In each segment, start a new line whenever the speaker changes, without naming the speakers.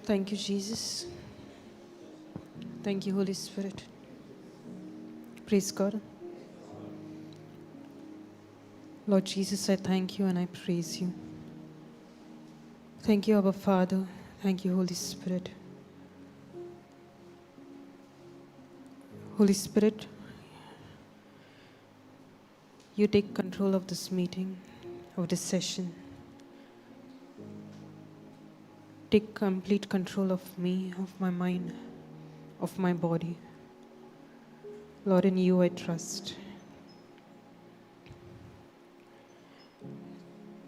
Thank you, Jesus. Thank you, Holy Spirit. Praise God. Lord Jesus, I thank you and I praise you. Thank you, Abba Father. Thank you, Holy Spirit. Holy Spirit, you take control of this meeting, of this session. Take complete control of me, of my mind, of my body. Lord, in you I trust.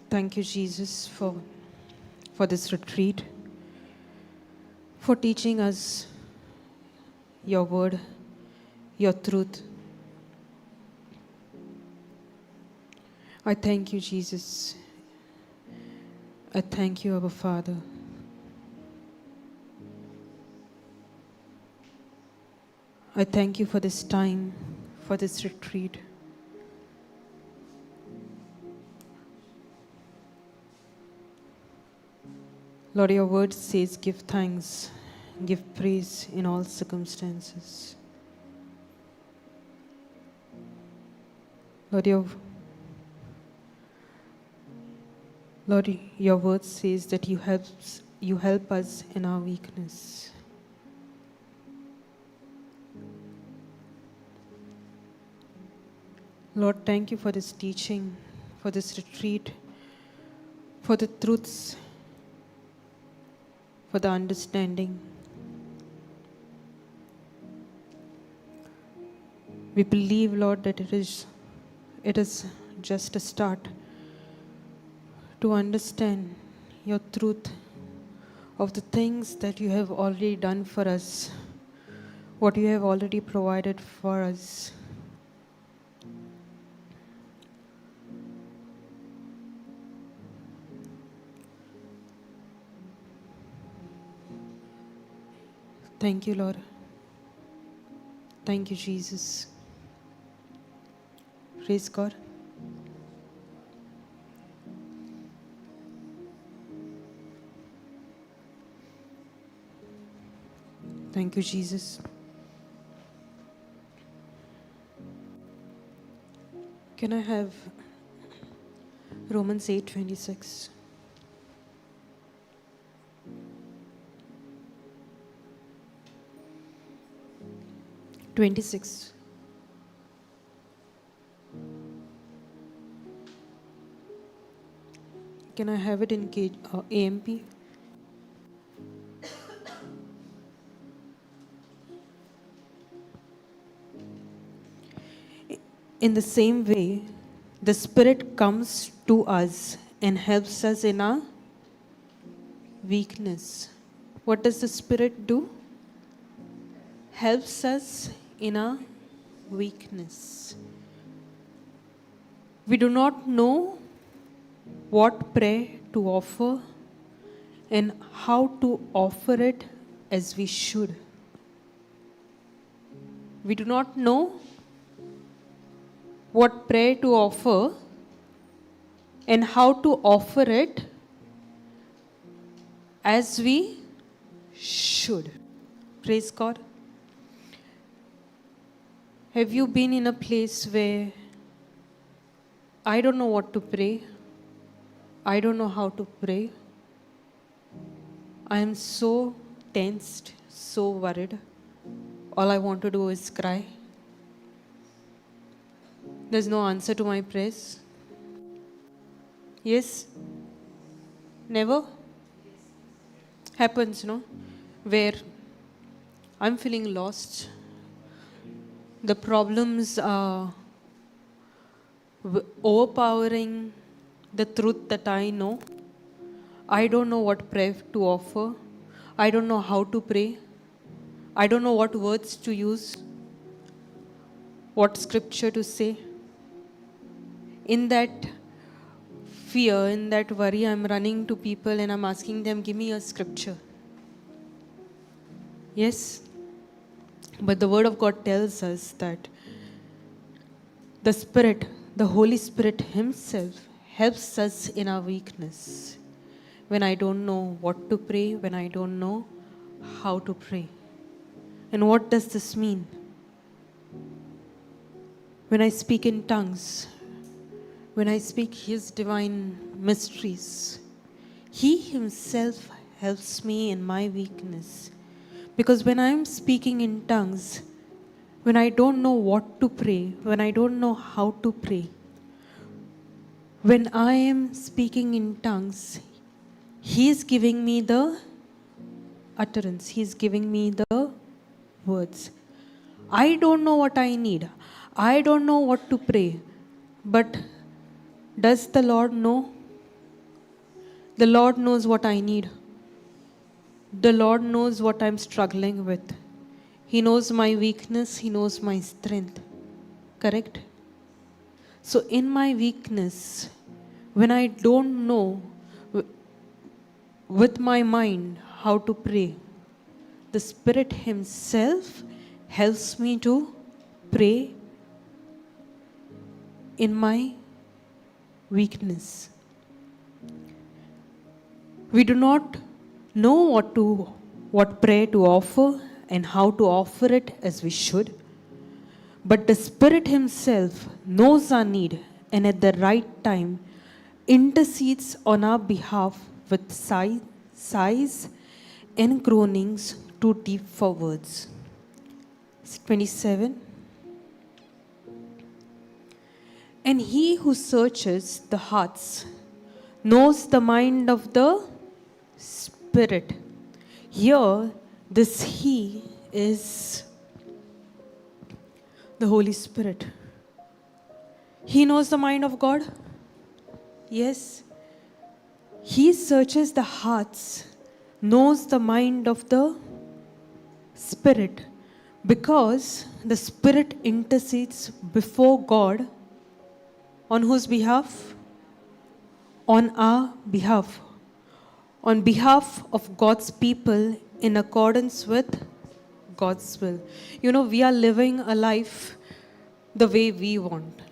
Thank you, Jesus, for this retreat, for teaching us your word, your truth. I thank you, Jesus. I thank you, Abba Father. I thank you for this time, for this retreat. Lord, your word says, give thanks, give praise in all circumstances. Lord, your word says that you help us in our weakness. Lord, thank you for this teaching, for this retreat, for the truths, for the understanding. We believe, Lord, that it is just a start to understand your truth of the things that you have already done for us, what you have already provided for us. Thank you, Lord. Thank you, Jesus. Praise God. Thank you, Jesus. Can I have Romans 8:26? Can I have it in AMP? In the same way, the Spirit comes to us and helps us in our weakness. What does the Spirit do? Helps us in our weakness. We do not know what prayer to offer and how to offer it as we should. We do not know what prayer to offer and how to offer it as we should. Praise God. Have you been in a place where I don't know what to pray? I don't know how to pray. I am so tensed, so worried. All I want to do is cry. There's no answer to my prayers. Yes? Never? Happens, no? Where I'm feeling lost. The problems are overpowering the truth that I know. I don't know what prayer to offer. I don't know how to pray. I don't know what words to use, what scripture to say. In that fear, in that worry, I'm running to people and I'm asking them, give me a scripture. Yes? But the Word of God tells us that the Spirit, the Holy Spirit Himself, helps us in our weakness. when I don't know what to pray, when I don't know how to pray. And what does this mean? When I speak in tongues, when I speak His divine mysteries, He Himself helps me in my weakness. Because when I am speaking in tongues, when I don't know what to pray, when I don't know how to pray, when I am speaking in tongues, He is giving me the utterance. He is giving me the words. I don't know what I need. I don't know what to pray. But does the Lord know? The Lord knows what I need. The Lord knows what I'm struggling with. He knows my weakness. He knows my strength. Correct? So in my weakness, when I don't know with my mind how to pray, the Spirit Himself helps me to pray in my weakness. We do not know what prayer to offer and how to offer it as we should. But the Spirit Himself knows our need and at the right time intercedes on our behalf with sighs and groanings too deep for words. 27. And He who searches the hearts knows the mind of the Spirit. Here, this He is the Holy Spirit. He knows the mind of God. Yes. He searches the hearts, knows the mind of the Spirit, because the Spirit intercedes before God. On whose behalf? On our behalf. On behalf of God's people in accordance with God's will. You know, we are living a life the way we want.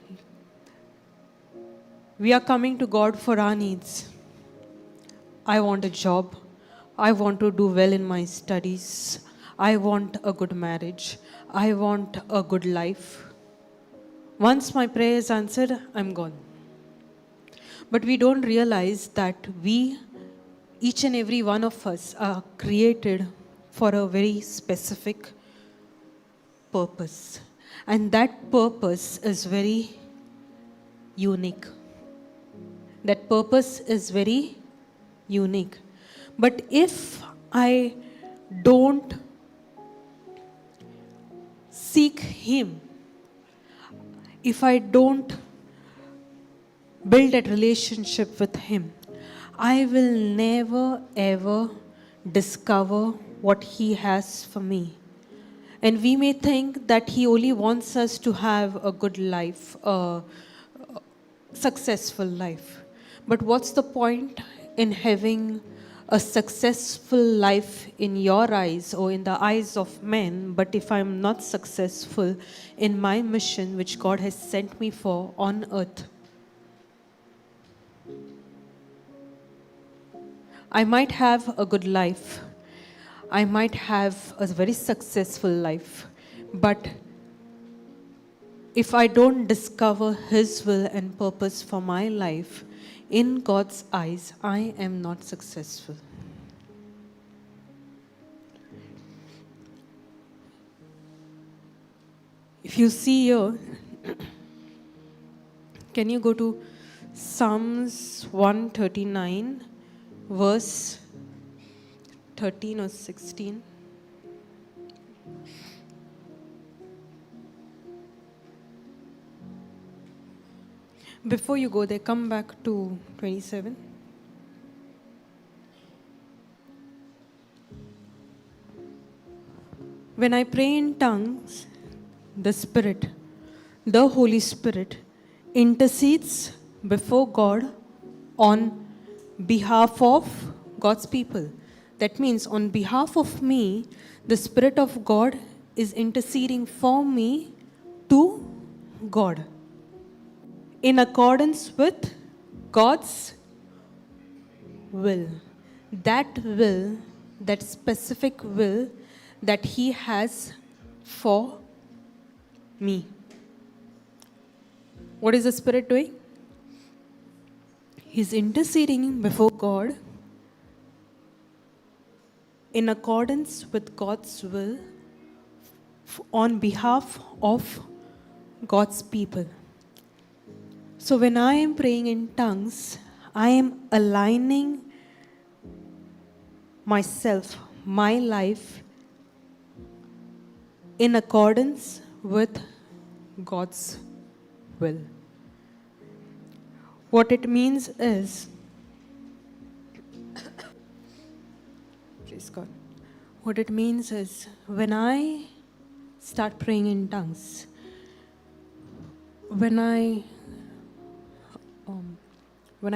We are coming to God for our needs. I want a job. I want to do well in my studies. I want a good marriage. I want a good life. Once my prayer is answered, I'm gone. But we don't realize that each and every one of us are created for a very specific purpose. And that purpose is very unique. That purpose is very unique. But if I don't seek Him, if I don't build that relationship with Him, I will never ever discover what He has for me. And we may think that He only wants us to have a good life, a successful life. But what's the point in having a successful life in your eyes or in the eyes of men, but if I'm not successful in my mission which God has sent me for on earth? I might have a good life. I might have a very successful life. But if I don't discover His will and purpose for my life, in God's eyes, I am not successful. If you see here, can you go to Psalms 139, verse 13 or 16? Before you go there, come back to 27. When I pray in tongues, the Spirit, the Holy Spirit, intercedes before God on behalf of God's people. That means on behalf of me, the Spirit of God is interceding for me to God, in accordance with God's will. that will, that specific will that He has for me. What is the Spirit doing? He's interceding before God in accordance with God's will on behalf of God's people. So when I am praying in tongues, I am aligning myself, my life, in accordance with God's will. What it means is, praise God. What it means is, when I start praying in tongues, when I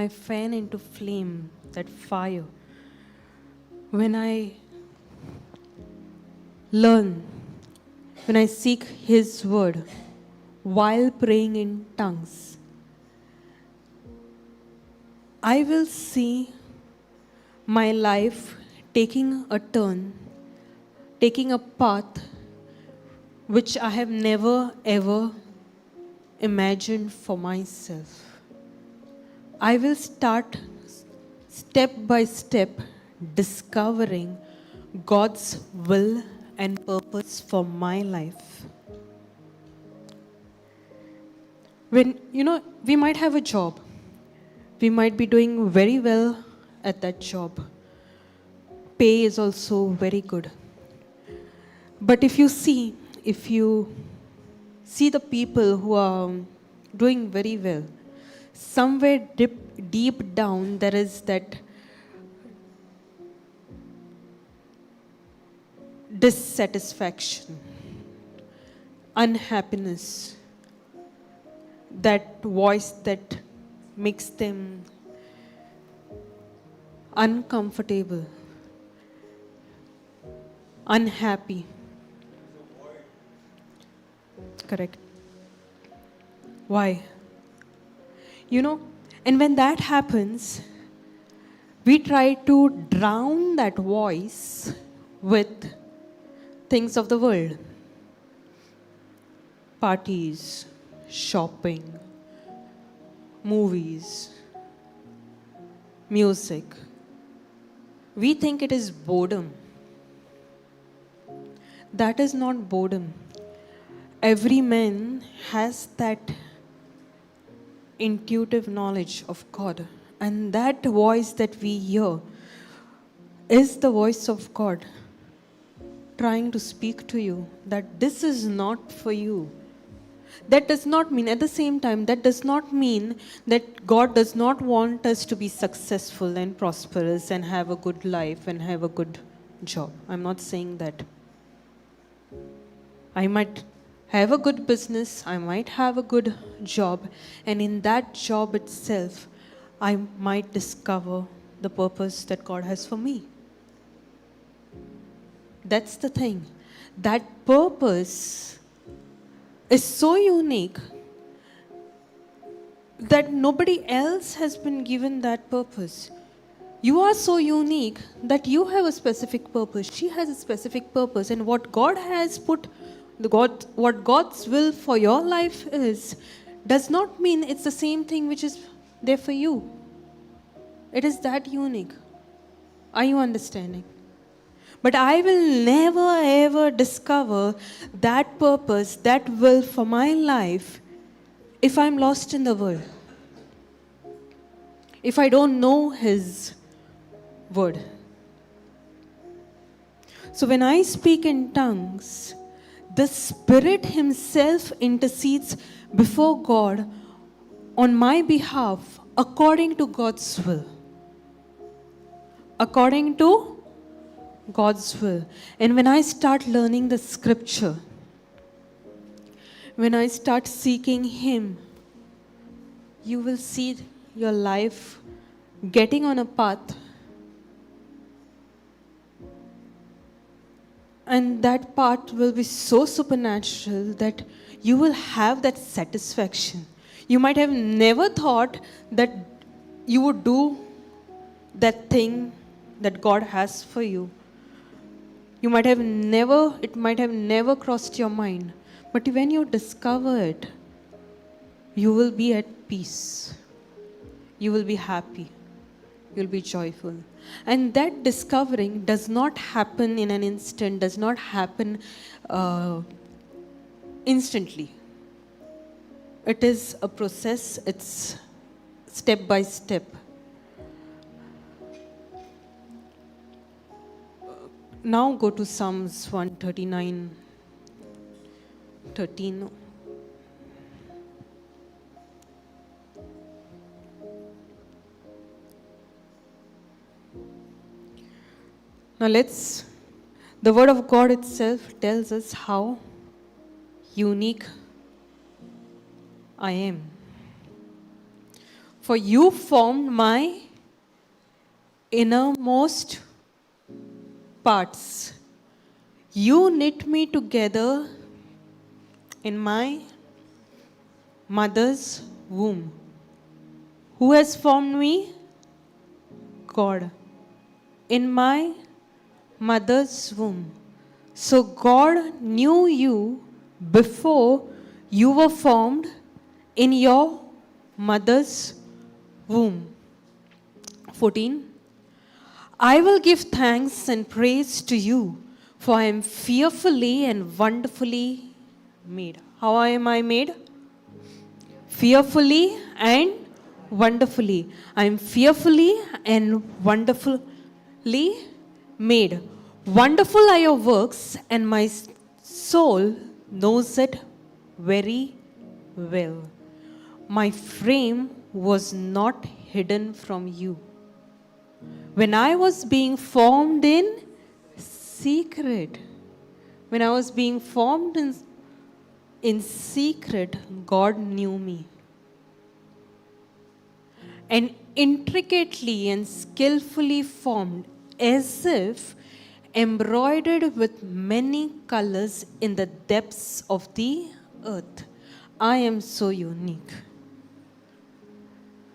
fan into flame, that fire, when I learn, when I seek His word while praying in tongues, I will see my life taking a turn, taking a path which I have never ever imagined for myself. I will start step by step discovering God's will and purpose for my life. When, we might have a job. We might be doing very well at that job. Pay is also very good. But if you see the people who are doing very well, somewhere deep down there is that dissatisfaction, unhappiness, that voice that makes them uncomfortable, unhappy. Correct. Why? And when that happens, we try to drown that voice with things of the world. Parties, shopping, movies, music. We think it is boredom. That is not boredom. Every man has that intuitive knowledge of God, and that voice that we hear is the voice of God trying to speak to you that this is not for you. That does not mean, at the same time, that does not mean that God does not want us to be successful and prosperous and have a good life and have a good job. I'm not saying that. I might have a good business, I might have a good job, and in that job itself, I might discover the purpose that God has for me. That's the thing. That purpose is so unique that nobody else has been given that purpose. You are so unique that you have a specific purpose. She has a specific purpose. And what God has put, what God's will for your life is, does not mean it's the same thing which is there for you. It is that unique. Are you understanding? But I will never ever discover that purpose, that will for my life, if I'm lost in the world. If I don't know His word. So when I speak in tongues, the Spirit Himself intercedes before God on my behalf according to God's will. According to God's will. And when I start learning the scripture, when I start seeking Him, you will see your life getting on a path. And that path will be so supernatural that you will have that satisfaction. You might have never thought that you would do that thing that God has for you. It might have never crossed your mind. But when you discover it, you will be at peace. You will be happy. You'll be joyful. And that discovering does not happen in an instant, does not happen instantly. It is a process, it's step by step. Now go to Psalms 139:13. Now the word of God itself tells us how unique I am. For you formed my innermost parts. You knit me together in my mother's womb. Who has formed me? God. In my mother's womb. So God knew you before you were formed in your mother's womb. 14. I will give thanks and praise to you, for I am fearfully and wonderfully made. How am I made? Fearfully and wonderfully. I am fearfully and wonderfully made. Wonderful are your works, and my soul knows it very well. My frame was not hidden from you when I was being formed in secret. When I was being formed in secret, God knew me. And intricately and skillfully formed, as if embroidered with many colors in the depths of the earth. I am so unique.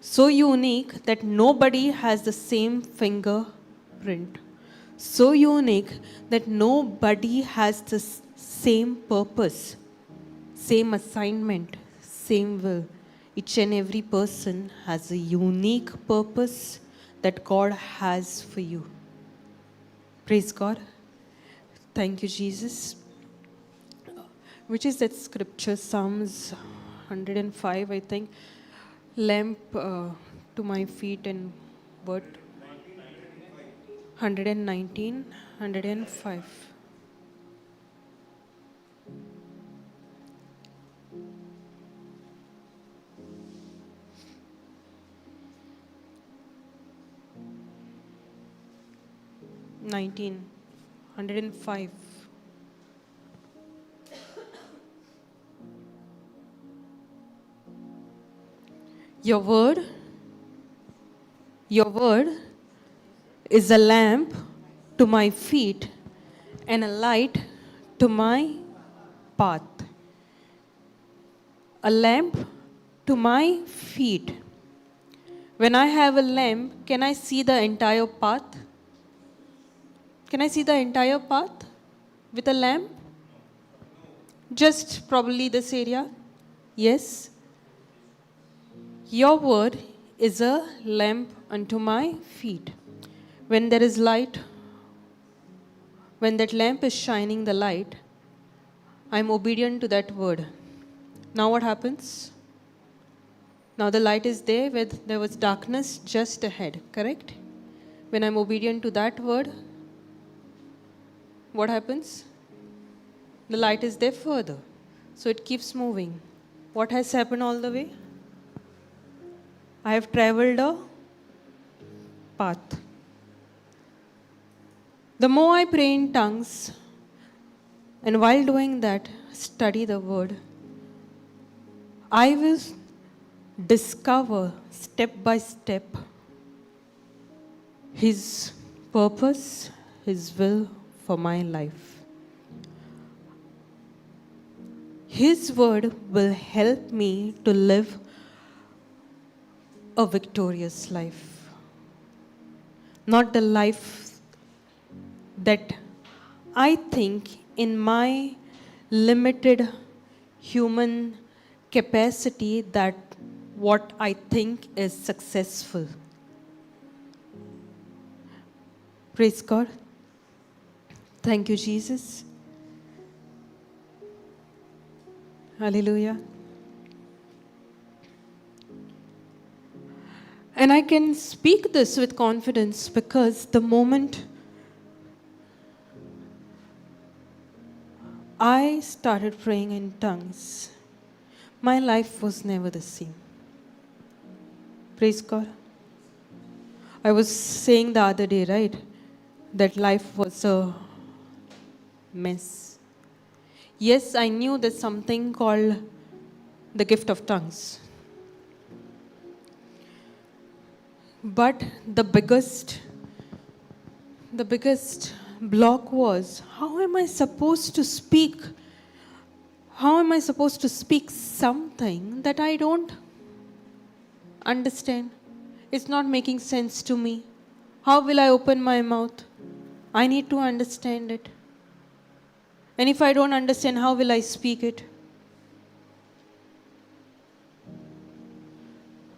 So unique that nobody has the same fingerprint. So unique that nobody has the same purpose, same assignment, same will. Each and every person has a unique purpose that God has for you. Praise God. Thank you, Jesus. Which is that scripture, Psalms 105, I think. Lamp to my feet and what? 119, 105. Nineteen, 105. Your word is a lamp to my feet and a light to my path. A lamp to my feet. When I have a lamp, can I see the entire path? Can I see the entire path with a lamp? Just probably this area? Yes. Your word is a lamp unto my feet. When there is light, when that lamp is shining the light, I am obedient to that word. Now what happens? Now the light is there where there was darkness just ahead, correct? When I'm obedient to that word, what happens? The light is there further. So it keeps moving. What has happened all the way? I have traveled a path. The more I pray in tongues, and while doing that, study the word, I will discover step by step His purpose, His will for my life. His word will help me to live a victorious life. Not the life that I think in my limited human capacity that what I think is successful. Praise God. Thank you, Jesus. Hallelujah. And I can speak this with confidence because the moment I started praying in tongues, my life was never the same. Praise God. I was saying the other day, right, that life was a mess. Yes, I knew there's something called the gift of tongues. But the biggest block was, how am I supposed to speak? How am I supposed to speak something that I don't understand? It's not making sense to me. How will I open my mouth? I need to understand it. And if I don't understand, how will I speak it?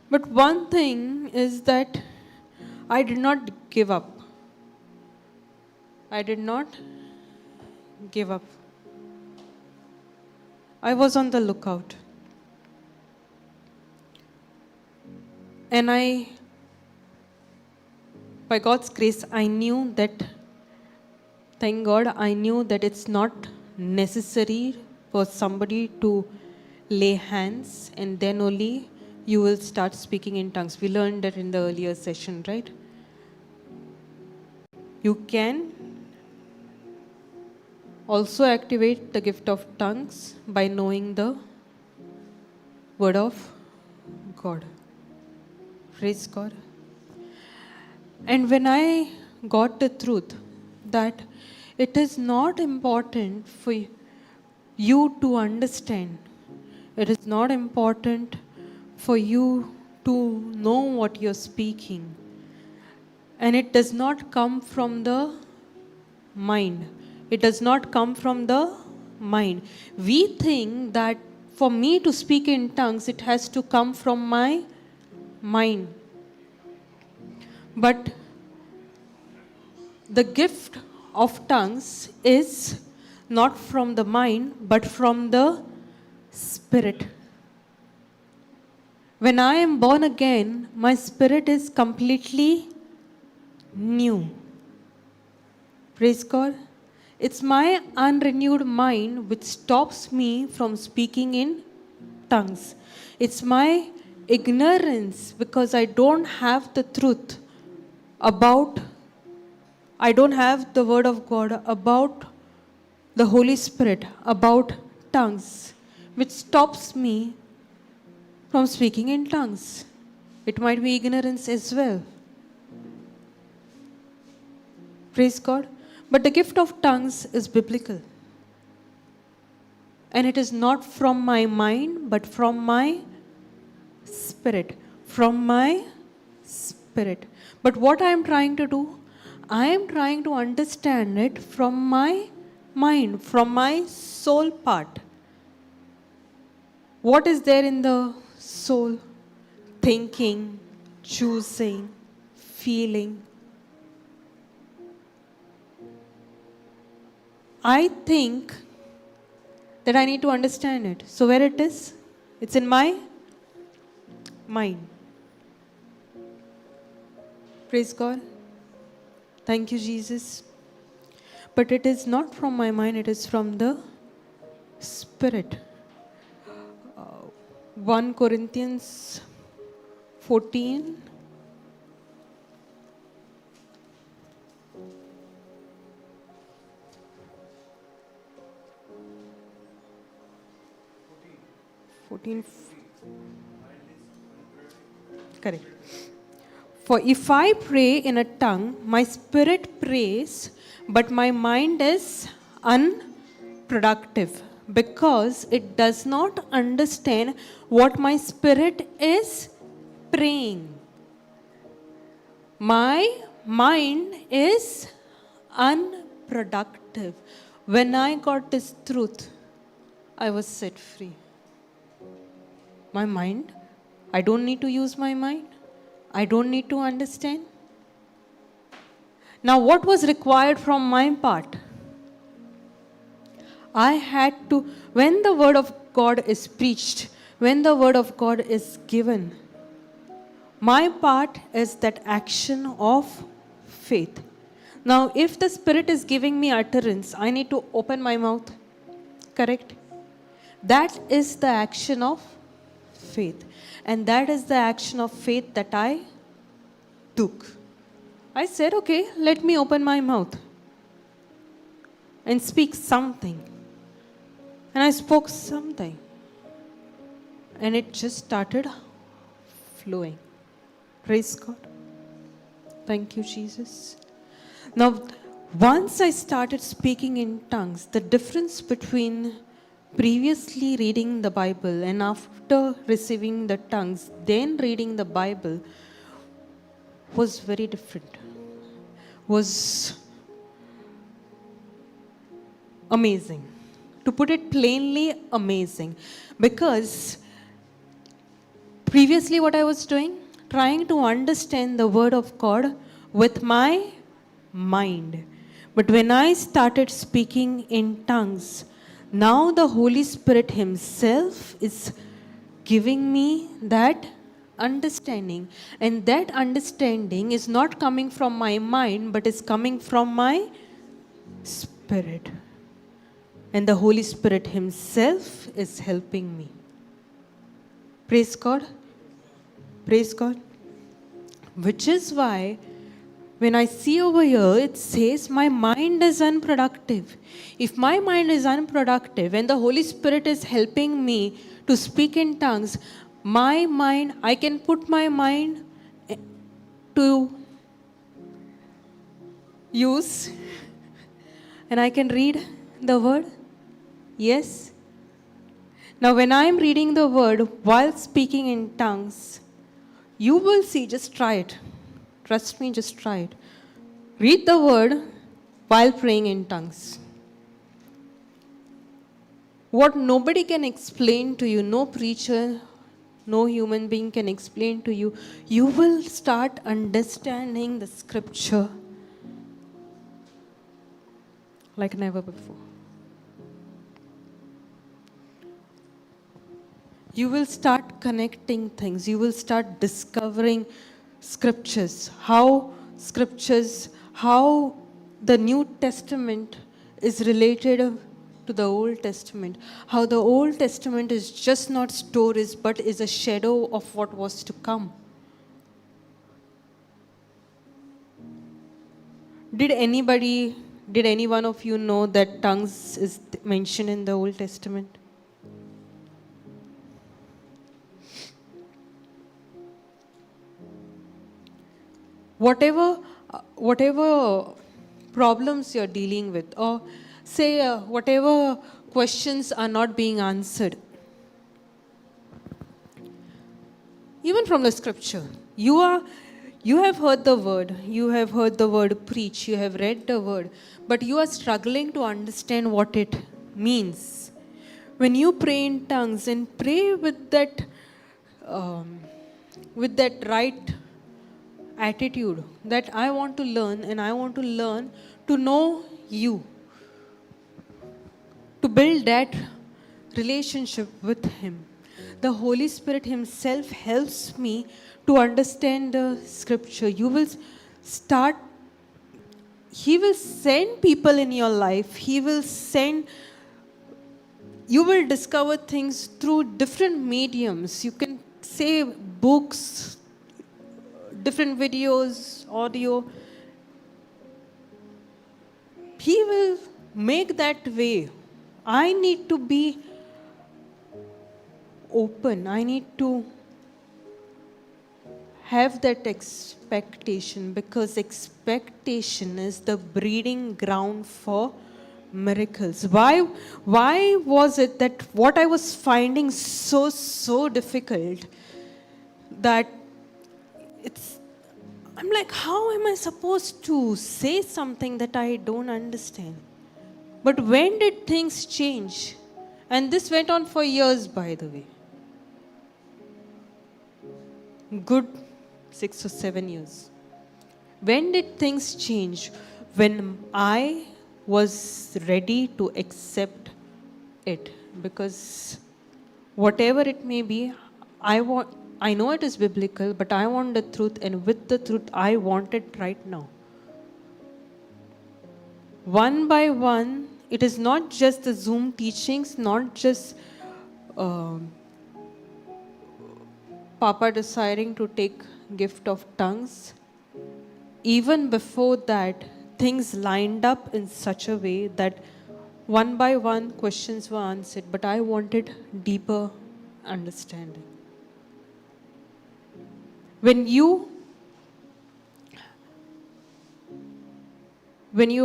But one thing is that I did not give up. I did not give up. I was on the lookout. And by God's grace, I knew that, thank God, I knew that it's not necessary for somebody to lay hands and then only you will start speaking in tongues. We learned that in the earlier session, right? You can also activate the gift of tongues by knowing the word of God. Praise God. And when I got the truth that it is not important for you to understand, it is not important for you to know what you're speaking, and it does not come from the mind. It does not come from the mind. We think that for me to speak in tongues, it has to come from my mind. But the gift of tongues is not from the mind, but from the Spirit. When I am born again, my spirit is completely new. Praise God. It's my unrenewed mind which stops me from speaking in tongues. It's my ignorance because I don't have the truth about, I don't have the word of God about the Holy Spirit, about tongues, which stops me from speaking in tongues. It might be ignorance as well. Praise God. But the gift of tongues is biblical. And it is not from my mind, but from my spirit. From my spirit. But what I am trying to do, I am trying to understand it from my mind, from my soul part. What is there in the soul? Thinking, choosing, feeling. I think that I need to understand it. So where it is? It's in my mind. Praise God. Thank you, Jesus. But it is not from my mind, it is from the Spirit. 1 Corinthians 14. Correct. For if I pray in a tongue, my spirit prays, but my mind is unproductive because it does not understand what my spirit is praying. My mind is unproductive. unproductive. When I got this truth, I was set free. My mind, I don't need to use my mind. I don't need to understand. Now, what was required from my part? I had to, when the word of God is preached, when the word of God is given, my part is that action of faith. Now, if the Spirit is giving me utterance, I need to open my mouth. Correct? That is the action of faith. And that is the action of faith that I took. I said, okay, let me open my mouth and speak something. And I spoke something. And it just started flowing. Praise God. Thank you, Jesus. Now, once I started speaking in tongues, the difference between previously reading the Bible and after receiving the tongues, then reading the Bible, was very different. Was amazing. To put it plainly, amazing. Because previously what I was doing, trying to understand the word of God with my mind. But when I started speaking in tongues, now the Holy Spirit Himself is giving me that understanding. And that understanding is not coming from my mind, but is coming from my spirit. And the Holy Spirit Himself is helping me. Praise God. Praise God. Which is why when I see over here, it says my mind is unproductive. If my mind is unproductive and the Holy Spirit is helping me to speak in tongues, my mind, I can put my mind to use and I can read the word. Yes. Now when I am reading the word while speaking in tongues, you will see, just try it. Trust me, just try it. Read the word while praying in tongues. What nobody can explain to you, no preacher, no human being can explain to you, you will start understanding the scripture like never before. You will start connecting things. You will start discovering scriptures, how the New Testament is related to the Old Testament, how the Old Testament is just not stories but is a shadow of what was to come. Did any one of you know that tongues is mentioned in the Old Testament? Whatever problems you're dealing with, or say whatever questions are not being answered, even from the scripture, you have heard the word preach, you have read the word, but you are struggling to understand what it means. When you pray in tongues and pray with that right attitude that I want to learn, and I want to learn to know you, to build that relationship with Him. The Holy Spirit Himself helps me to understand the scripture. He will send people in your life. You will discover things through different mediums. You can say books, different videos, audio. He will make that way. I need to be open. I need to have that expectation, because expectation is the breeding ground for miracles. Why was it that what I was finding so difficult, that I'm like, how am I supposed to say something that I don't understand? But when did things change? And this went on for years, by the way. Good 6 or 7 years. When did things change? When I was ready to accept it. Because whatever it may be, I know it is biblical, but I want the truth, and with the truth, I want it right now. One by one, it is not just the Zoom teachings, not just Papa deciding to take gift of tongues. Even before that, things lined up in such a way that one by one questions were answered, but I wanted deeper understanding. When you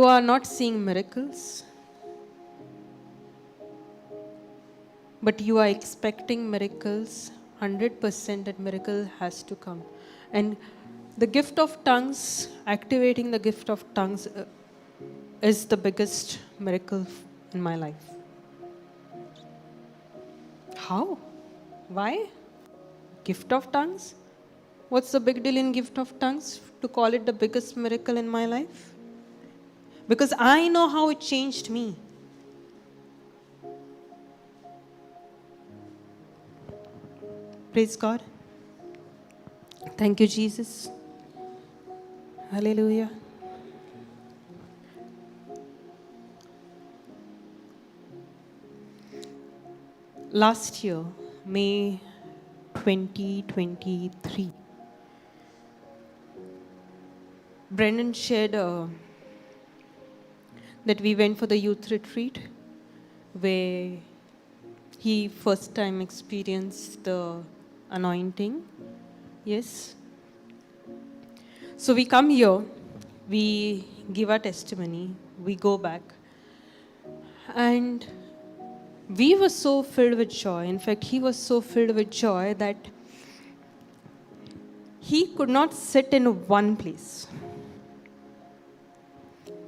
are not seeing miracles, but you are expecting miracles, 100% that miracle has to come. And the gift of tongues, activating the gift of tongues is the biggest miracle in my life. How? Why? Gift of tongues? What's the big deal in gift of tongues to call it the biggest miracle in my life? Because I know how it changed me. Praise God. Thank you, Jesus. Hallelujah. Last year, May 2023, Brendan shared that we went for the youth retreat where he first time experienced the anointing. Yes. So we come here, we give our testimony, we go back. And we were so filled with joy. In fact, he was so filled with joy that he could not sit in one place.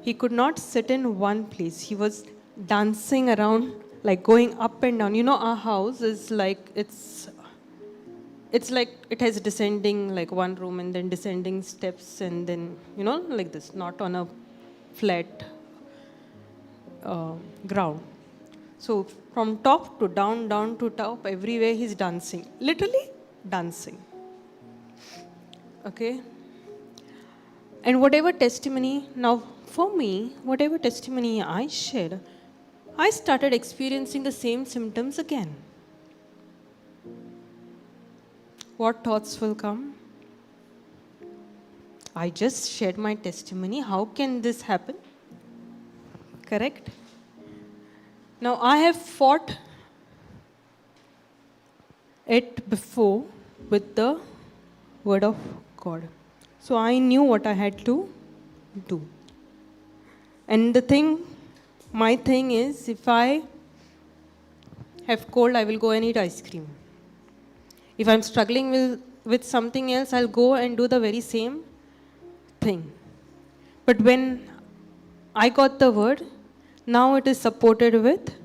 He could not sit in one place. He was dancing around, like going up and down. You know, our house is like, it's like it has descending, like one room and then descending steps and then, you know, like this, not on a flat ground. So from top to down, down to top, everywhere he's dancing. Literally dancing. Okay? And whatever testimony, now for me, whatever testimony I shared, I started experiencing the same symptoms again. What thoughts will come? I just shared my testimony. How can this happen? Correct? Now, I have fought it before with the Word of God. So I knew what I had to do. And my thing is, if I have cold, I will go and eat ice cream. If I'm struggling with something else, I'll go and do the very same thing. But when I got the word, now it is supported with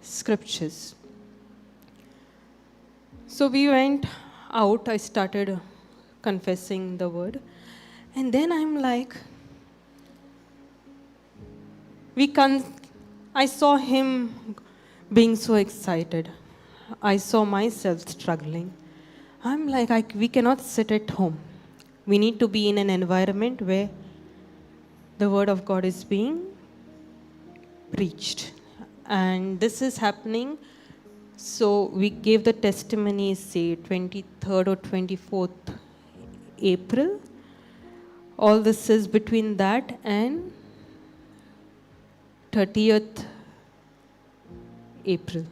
scriptures. So we went out, I started confessing the word. And then I'm like, I saw him being so excited. I saw myself struggling. I'm like, we cannot sit at home. We need to be in an environment where the word of God is being preached. And this is happening. So we gave the testimony, say, 23rd or 24th April. All this is between that and 30th April.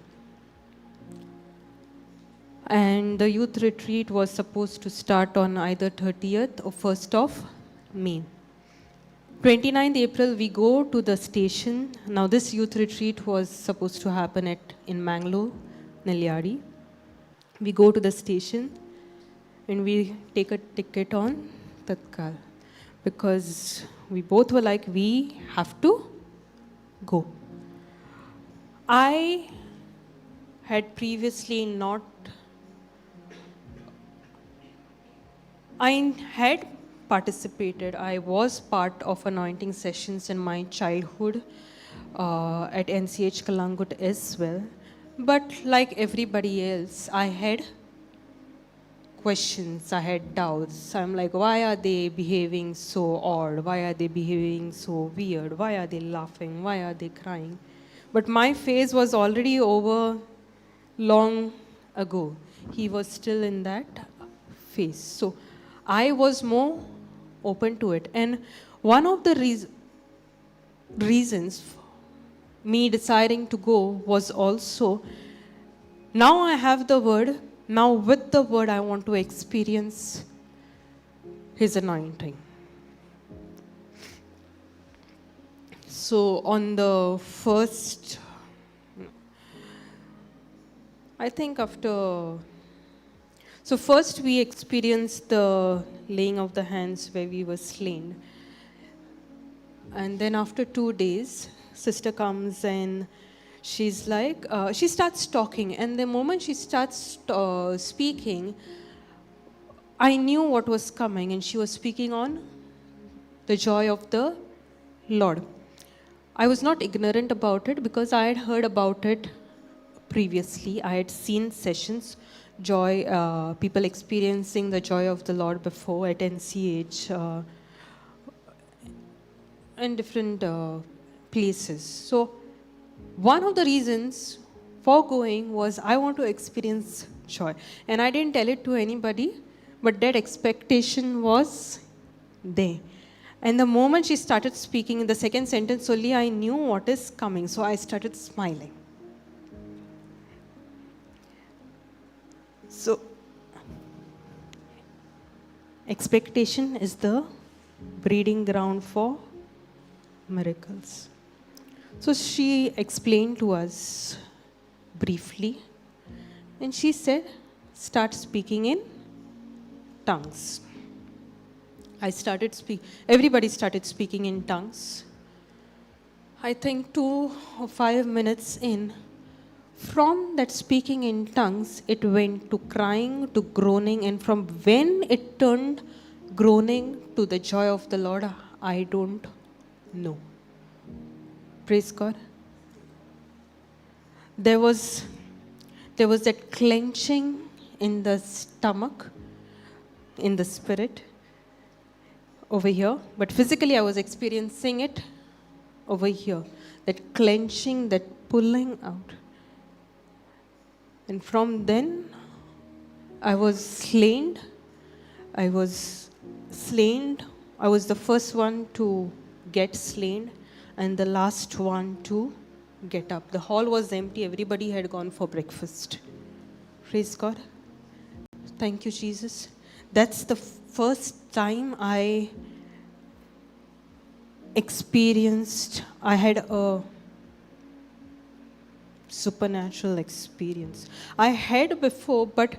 And the youth retreat was supposed to start on either 30th or 1st of May. 29th April, we go to the station. Now, this youth retreat was supposed to happen in Mangalore, Nelliyadi. We go to the station and we take a ticket on tatkal. Because we both were like, we have to go. I had previously not, I had participated, I was part of anointing sessions in my childhood at NCH Kalangut as well. But like everybody else, I had questions, I had doubts. I'm like, why are they behaving so odd? Why are they behaving so weird? Why are they laughing? Why are they crying? But my phase was already over long ago. He was still in that phase. So I was more open to it. And one of the reasons for me deciding to go was also, now I have the word. Now with the word, I want to experience his anointing. So on the first, I think after, so first we experienced the laying of the hands where we were slain. And then after 2 days, sister comes and she's like, she starts talking. And the moment she starts speaking, I knew what was coming. And she was speaking on the joy of the Lord. I was not ignorant about it because I had heard about it previously. I had seen sessions, people experiencing the joy of the Lord before at NCH and different places. So one of the reasons for going was I want to experience joy. And I didn't tell it to anybody, but that expectation was there. And the moment she started speaking in the second sentence only, I knew what is coming. So I started smiling. So expectation is the breeding ground for miracles. So she explained to us briefly, and she said, start speaking in tongues. Everybody started speaking in tongues. I think 2 or 5 minutes in, from that speaking in tongues, it went to crying, to groaning, and from when it turned groaning to the joy of the Lord, I don't know. Praise God. There was that clenching in the stomach, in the spirit, over here. But physically, I was experiencing it over here. That clenching, that pulling out. And from then, I was slain. I was the first one to get slain and the last one to get up. The hall was empty. Everybody had gone for breakfast. Praise God. Thank you, Jesus. That's the first time I had a supernatural experience. I had before, but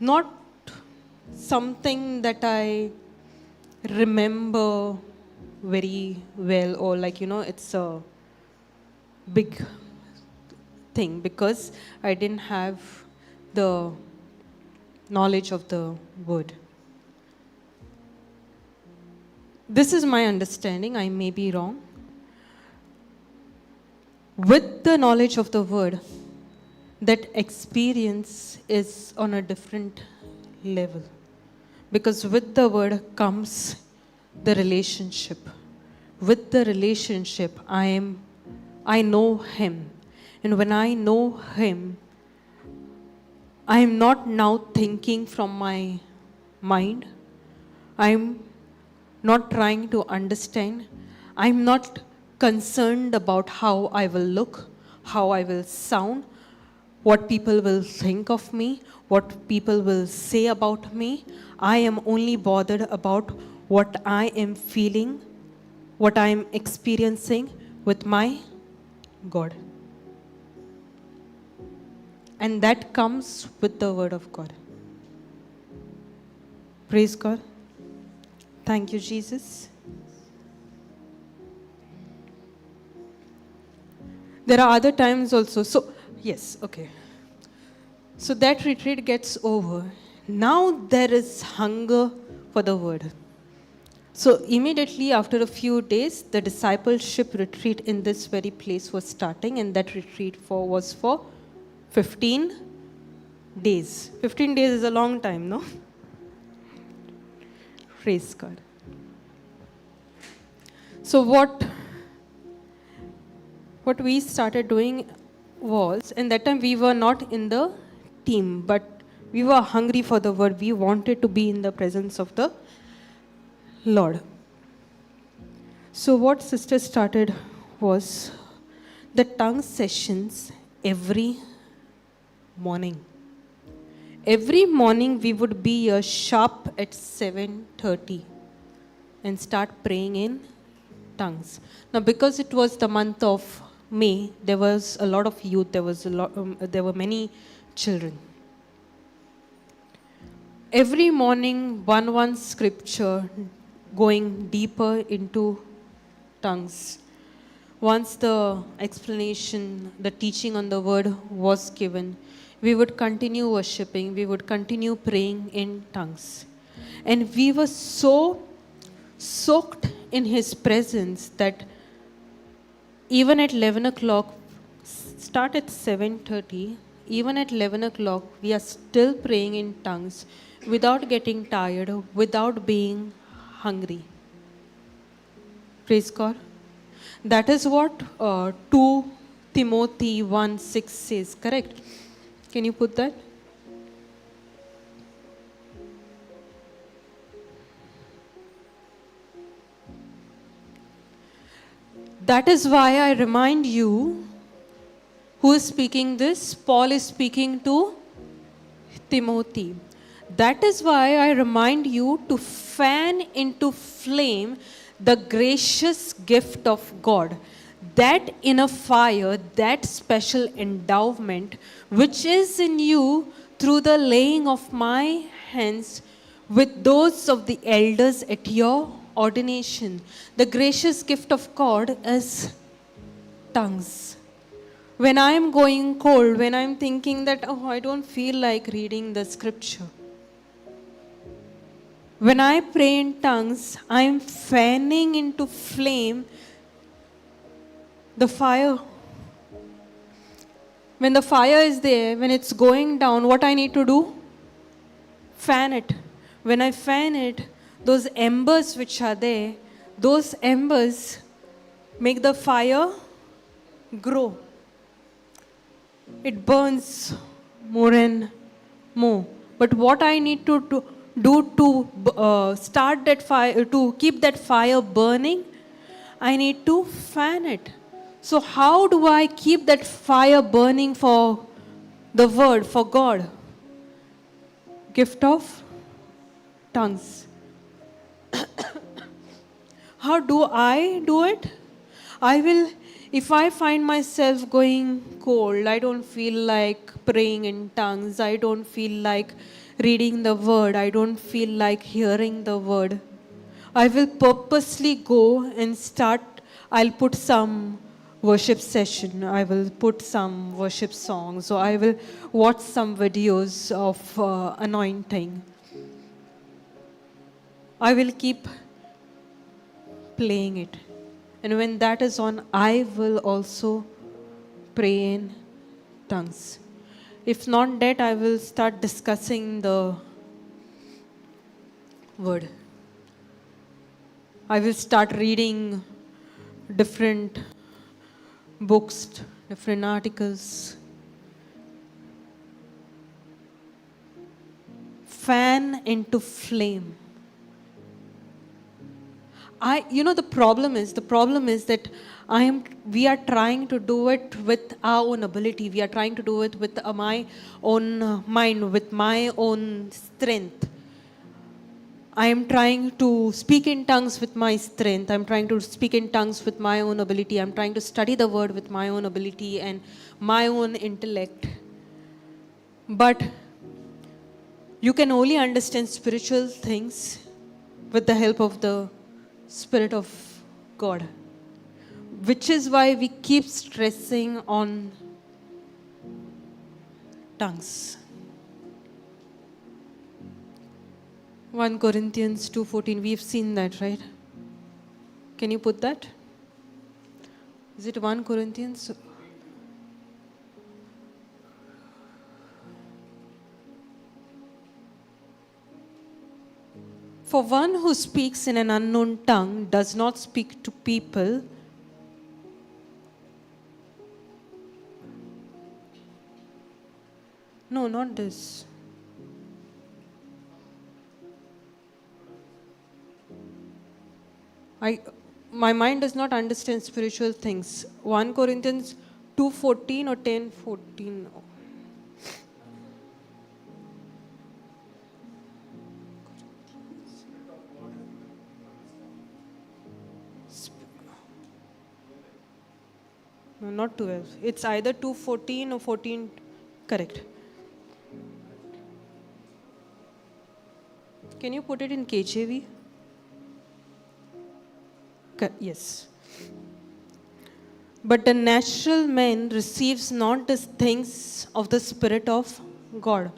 not something that I remember very well, or it's a big thing because I didn't have the knowledge of the word. This is my understanding, I may be wrong. With the knowledge of the word, that experience is on a different level. Because with the word comes the relationship. With the relationship, I know him. And when I know him, I am not now thinking from my mind. I'm not trying to understand. I'm not concerned about how I will look, how I will sound, what people will think of me, what people will say about me. I am only bothered about what I am feeling, what I am experiencing with my God. And that comes with the word of God. Praise God. Thank you, Jesus. There are other times also. So, yes, okay. So that retreat gets over. Now there is hunger for the word. So immediately after a few days, the discipleship retreat in this very place was starting, and that retreat was for 15 days. 15 days is a long time, no? Praise God. So what we started doing was, and that time we were not in the team, but we were hungry for the word. We wanted to be in the presence of the Lord. So what sister started was the tongue sessions every morning. Every morning we would be sharp at 7:30 and start praying in tongues. Now, because it was the month of May, there was a lot of youth. There were many children. Every morning, one scripture, going deeper into tongues. Once the explanation, the teaching on the word was given, we would continue worshiping, we would continue praying in tongues. And we were so soaked in His presence that even at 11 o'clock, start at 7:30, even at 11 o'clock, we are still praying in tongues without getting tired, without being hungry. Praise God. That is what 2 Timothy 1:6 says, correct? Can you put that? That is why I remind you, who is speaking this? Paul is speaking to Timothy. That is why I remind you to fan into flame the gracious gift of God, that inner fire, that special endowment which is in you through the laying of my hands with those of the elders at your ordination. The gracious gift of God is tongues. When I am going cold, when I am thinking that, oh, I don't feel like reading the scripture, when I pray in tongues, I am fanning into flame the fire. When the fire is there, when it's going down, what I need to do? Fan it. When I fan it, those embers which are there, those embers make the fire grow. It burns more and more. But what I need to do to start that fire, to keep that fire burning, I need to fan it. So how do I keep that fire burning for the word, for God? Gift of tongues. How do I do it? If I find myself going cold, I don't feel like praying in tongues, I don't feel like reading the word, I don't feel like hearing the word, I will purposely go and I'll put some worship session, I will put some worship songs, or I will watch some videos of anointing. I will keep playing it. And when that is on, I will also pray in tongues. If not that, I will start discussing the word. I will start reading different books, different articles. Fan into flame. The problem is that we are trying to do it with our own ability. We are trying to do it with my own mind, with my own strength. I am trying to speak in tongues with my strength. I'm trying to speak in tongues with my own ability. I'm trying to study the word with my own ability and my own intellect. But you can only understand spiritual things with the help of the Spirit of God. Which is why we keep stressing on tongues. 1 Corinthians 2:14, we've seen that, right? Can you put that? Is it 1 Corinthians? For one who speaks in an unknown tongue does not speak to people, no, not this. My mind does not understand spiritual things. 1 Corinthians 2:14 or 10:14. No, not 12. It's either 2:14 or 14. Correct. Can you put it in KJV? Yes. But the natural man receives not the things of the Spirit of God.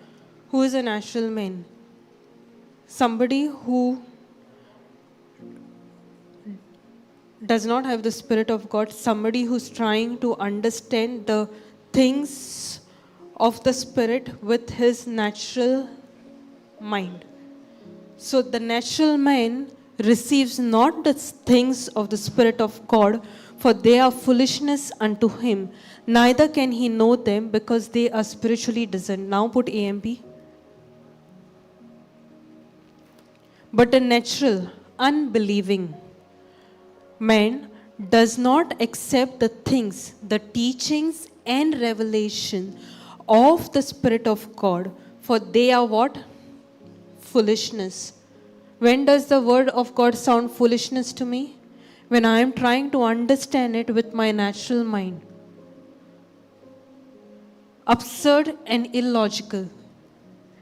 Who is a natural man? Somebody who does not have the Spirit of God, somebody who's trying to understand the things of the Spirit with his natural mind. So the natural man receives not the things of the Spirit of God, for they are foolishness unto him. Neither can he know them because they are spiritually discerned. Now put AMP. But a natural, unbelieving man does not accept the things, the teachings and revelation of the Spirit of God, for they are what? Foolishness. When does the word of God sound foolishness to me? When I am trying to understand it with my natural mind. Absurd and illogical.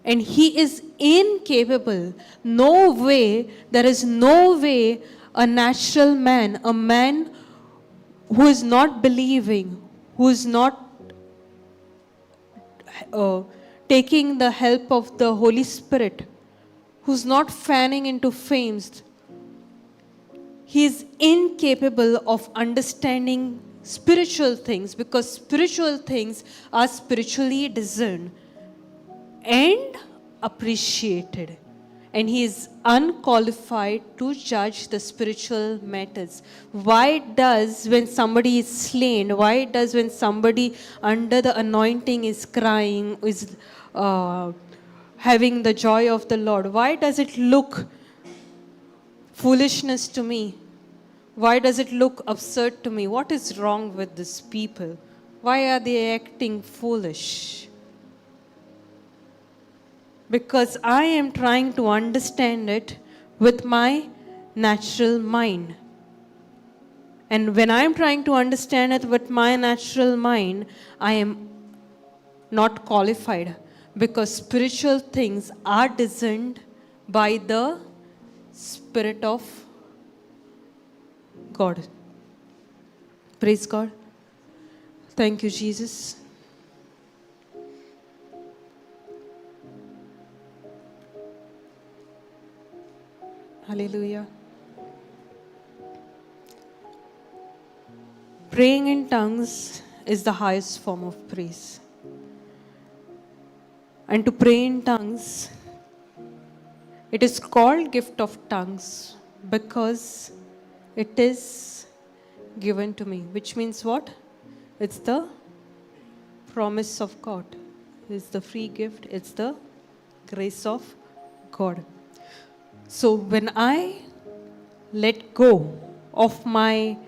And he is incapable. No way, there is no way a natural man, a man who is not believing, who is not taking the help of the Holy Spirit, who's not fanning into flames, he is incapable of understanding spiritual things, because spiritual things are spiritually discerned and appreciated. And he is unqualified to judge the spiritual matters. Why does when somebody is slain, why does when somebody under the anointing is crying, is having the joy of the Lord, why does it look foolishness to me? Why does it look absurd to me? What is wrong with these people? Why are they acting foolish? Because I am trying to understand it with my natural mind. And when I am trying to understand it with my natural mind, I am not qualified, because spiritual things are discerned by the Spirit of God. Praise God. Thank you, Jesus. Hallelujah. Praying in tongues is the highest form of praise. And to pray in tongues, it is called gift of tongues because it is given to me. Which means what? It's the promise of God. It's the free gift. It's the grace of God. So when I let go of my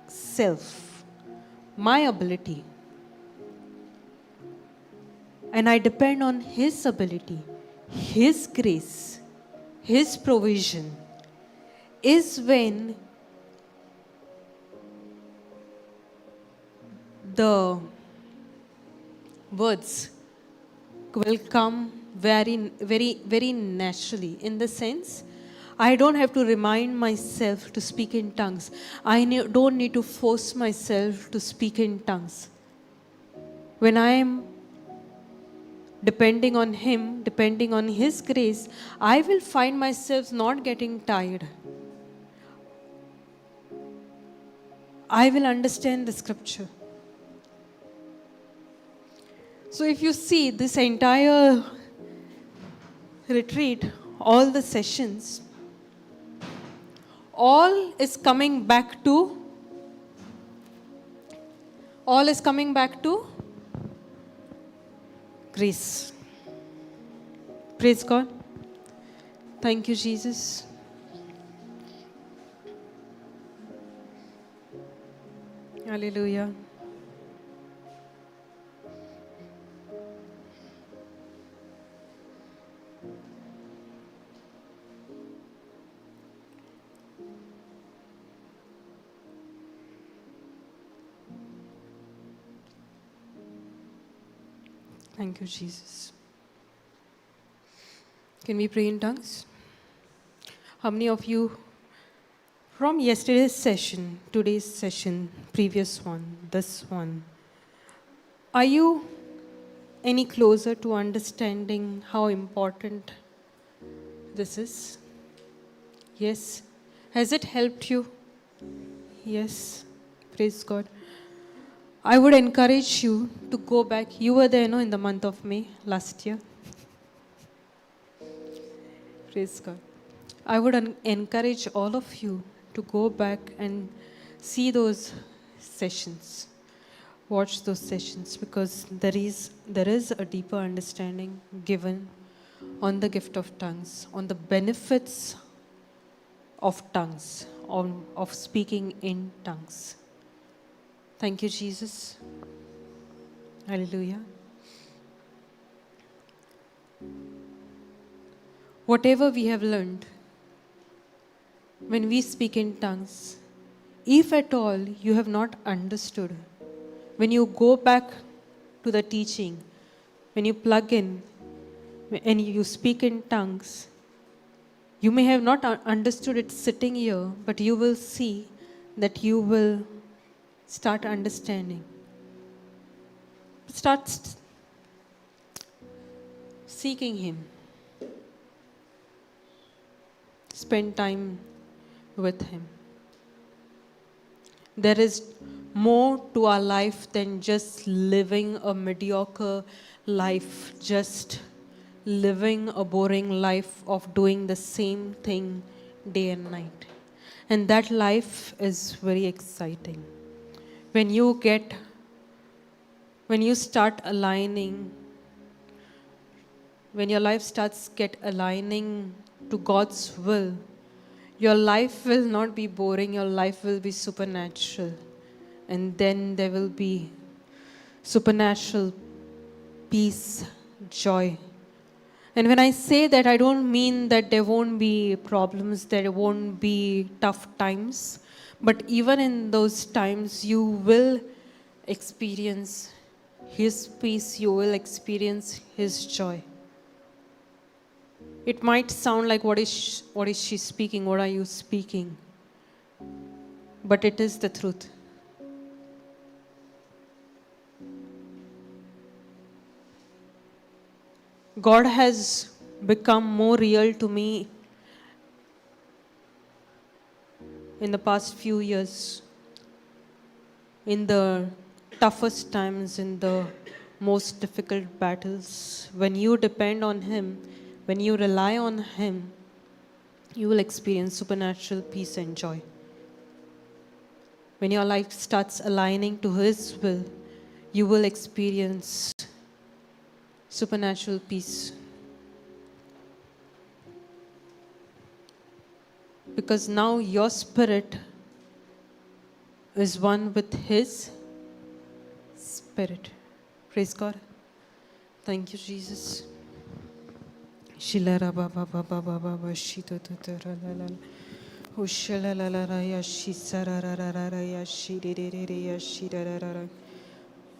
self, my ability, and I depend on His ability, His grace, His provision, is when the words will come very naturally, in the sense, I don't have to remind myself to speak in tongues. Don't need to force myself to speak in tongues. When I am depending on Him, depending on His grace, I will find myself not getting tired. I will understand the scripture. So if you see this entire retreat, all the sessions, all is coming back to grace. Praise God. Thank you, Jesus. Hallelujah. Thank you, Jesus. Can we pray in tongues? How many of you from yesterday's session, today's session, previous one, this one, are you any closer to understanding how important this is? Yes. Has it helped you? Yes. Praise God. I would encourage you to go back. You were there, no, in the month of May last year. Praise God. I would encourage all of you to go back and see those sessions. Watch those sessions, because there is a deeper understanding given on the gift of tongues, on the benefits of tongues, of speaking in tongues. Thank you, Jesus. Hallelujah. Whatever we have learned, when we speak in tongues, if at all you have not understood, when you go back to the teaching, when you plug in and you speak in tongues, you may have not understood it sitting here, but you will see that you will start understanding. Start seeking Him. Spend time with Him. There is more to our life than just living a mediocre life, just living a boring life of doing the same thing day and night. And that life is very exciting. When you start aligning, when your life starts aligning to God's will, your life will not be boring, your life will be supernatural. And then there will be supernatural peace, joy. And when I say that, I don't mean that there won't be problems, there won't be tough times. But even in those times, you will experience His peace, you will experience His joy. It might sound like, what is she speaking? What are you speaking? But it is the truth. God has become more real to me in the past few years, in the toughest times, in the most difficult battles. When you depend on Him, when you rely on Him, you will experience supernatural peace and joy. When your life starts aligning to His will, you will experience supernatural peace. Because now your spirit is one with His Spirit. Praise God. Thank you, Jesus.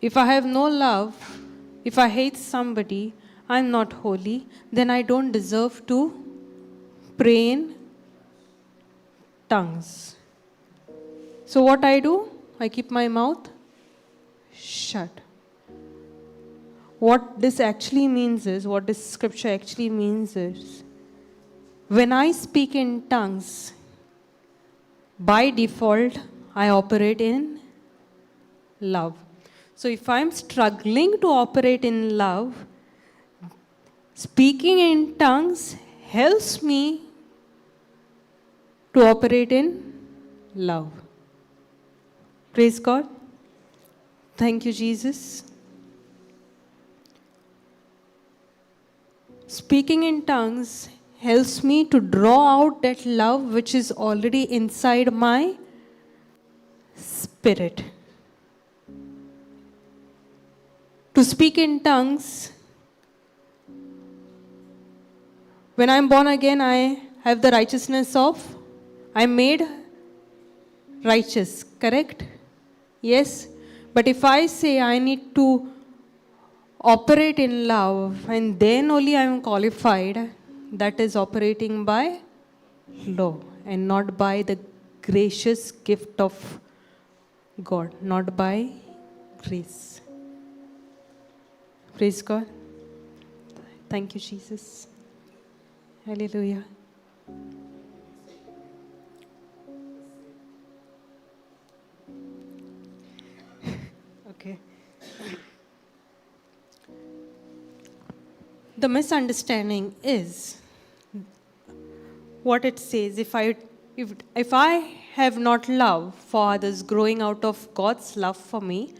If I have no love, if I hate somebody, I'm not holy, then I don't deserve to pray in tongues. So what I do? I keep my mouth shut. What this actually means is, what this scripture actually means is, when I speak in tongues, by default, I operate in love. So if I'm struggling to operate in love, speaking in tongues helps me to operate in love. Praise God. Thank you, Jesus. Speaking in tongues helps me to draw out that love which is already inside my spirit. To speak in tongues, when I'm born again, I have the righteousness of, I'm made righteous, correct? Yes? But if I say I need to operate in love and then only I am qualified, that is operating by law and not by the gracious gift of God, not by grace. Praise God. Thank you, Jesus. Hallelujah. Okay. The misunderstanding is what it says, if I have not love for others growing out of God's love for me,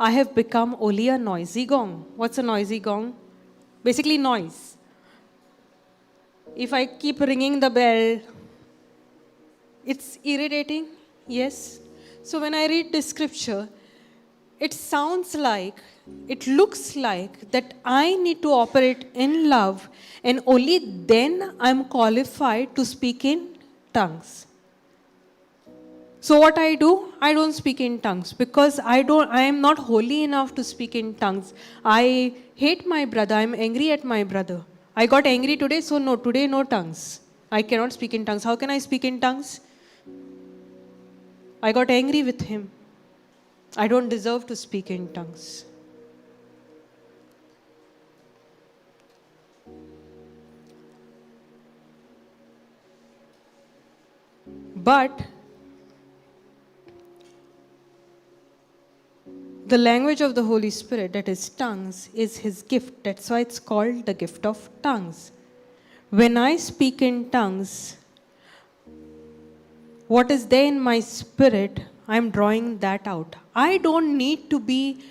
I have become only a noisy gong. What's a noisy gong? Basically noise. If I keep ringing the bell, it's irritating, yes. So when I read this scripture, it sounds like, it looks like that I need to operate in love and only then I'm qualified to speak in tongues. So what I do? I don't speak in tongues because I am not holy enough to speak in tongues. I hate my brother. I'm angry at my brother. I got angry today, so no, today no tongues. I cannot speak in tongues. How can I speak in tongues? I got angry with him. I don't deserve to speak in tongues. But the language of the Holy Spirit, that is tongues, is His gift. That's why it's called the gift of tongues. When I speak in tongues, what is there in my spirit, I'm drawing that out. I don't need to be,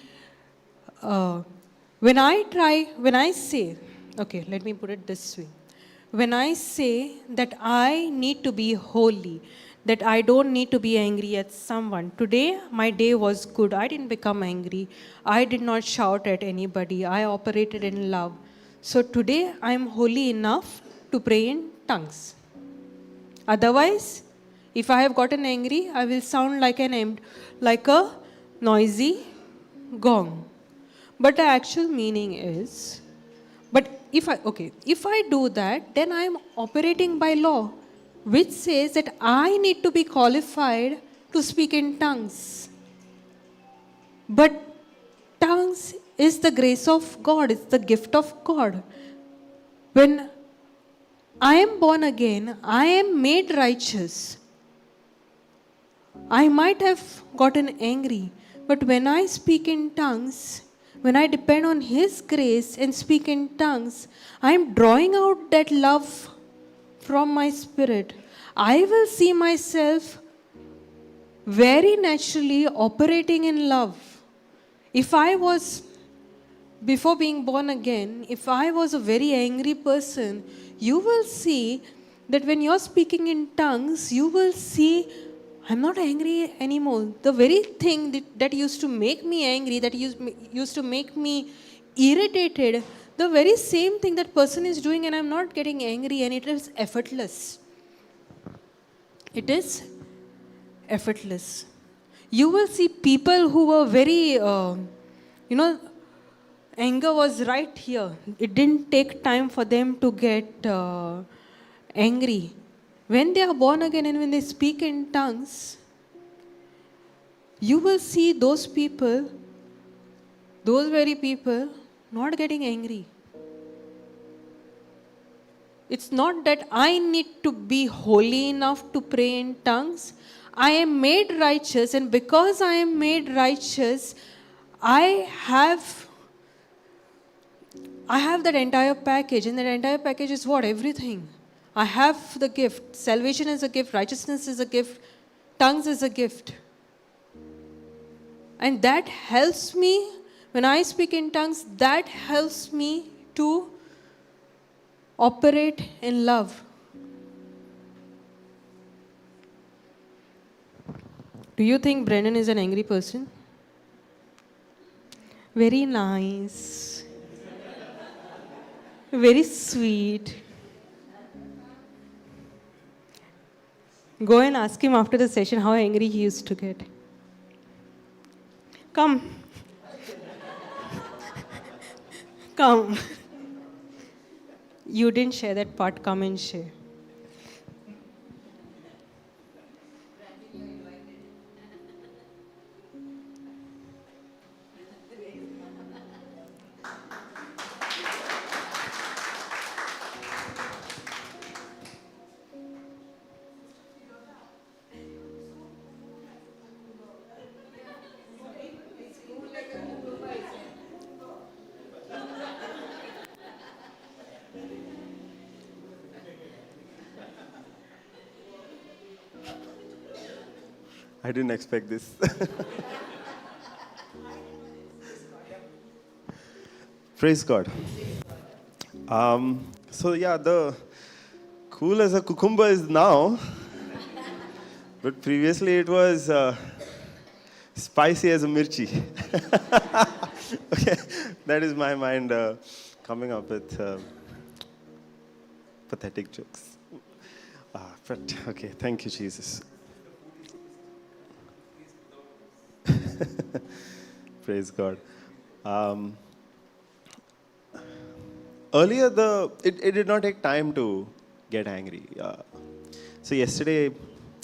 when I say, okay, let me put it this way. When I say that I need to be holy, that I don't need to be angry at someone. Today, my day was good. I didn't become angry. I did not shout at anybody. I operated in love. So today, I am holy enough to pray in tongues. Otherwise, if I have gotten angry, I will sound like a noisy gong. But the actual meaning is, if I do that, then I am operating by law, which says that I need to be qualified to speak in tongues. But tongues is the grace of God, it's the gift of God. When I am born again, I am made righteous. I might have gotten angry, but when I speak in tongues, when I depend on His grace and speak in tongues, I am drawing out that love from my spirit. I will see myself very naturally operating in love. If I was, before being born again, if I was a very angry person, you will see that when you're speaking in tongues, you will see, I'm not angry anymore. The very thing that used to make me angry, that used to make me irritated, the very same thing that person is doing and I'm not getting angry, and it is effortless. It is effortless. You will see people who were very You know, anger was right here. It didn't take time for them to get angry. When they are born again and when they speak in tongues, you will see those people, those very people, not getting angry. It's not that I need to be holy enough to pray in tongues. I am made righteous, and because I am made righteous, I have that entire package, and that entire package is what? Everything. I have the gift. Salvation is a gift, righteousness is a gift, tongues is a gift. And that helps me, when I speak in tongues, that helps me to operate in love. Do you think Brennan is an angry person? Very nice. Very sweet. Go and ask him after the session how angry he used to get. Come. Come. You didn't share that part. Come and share.
I didn't expect this. Praise God. So yeah, the cool as a cucumber is now, but previously it was spicy as a mirchi. Okay, that is my mind coming up with pathetic jokes. But okay, thank you, Jesus. Praise God. Earlier, it did not take time to get angry. So yesterday,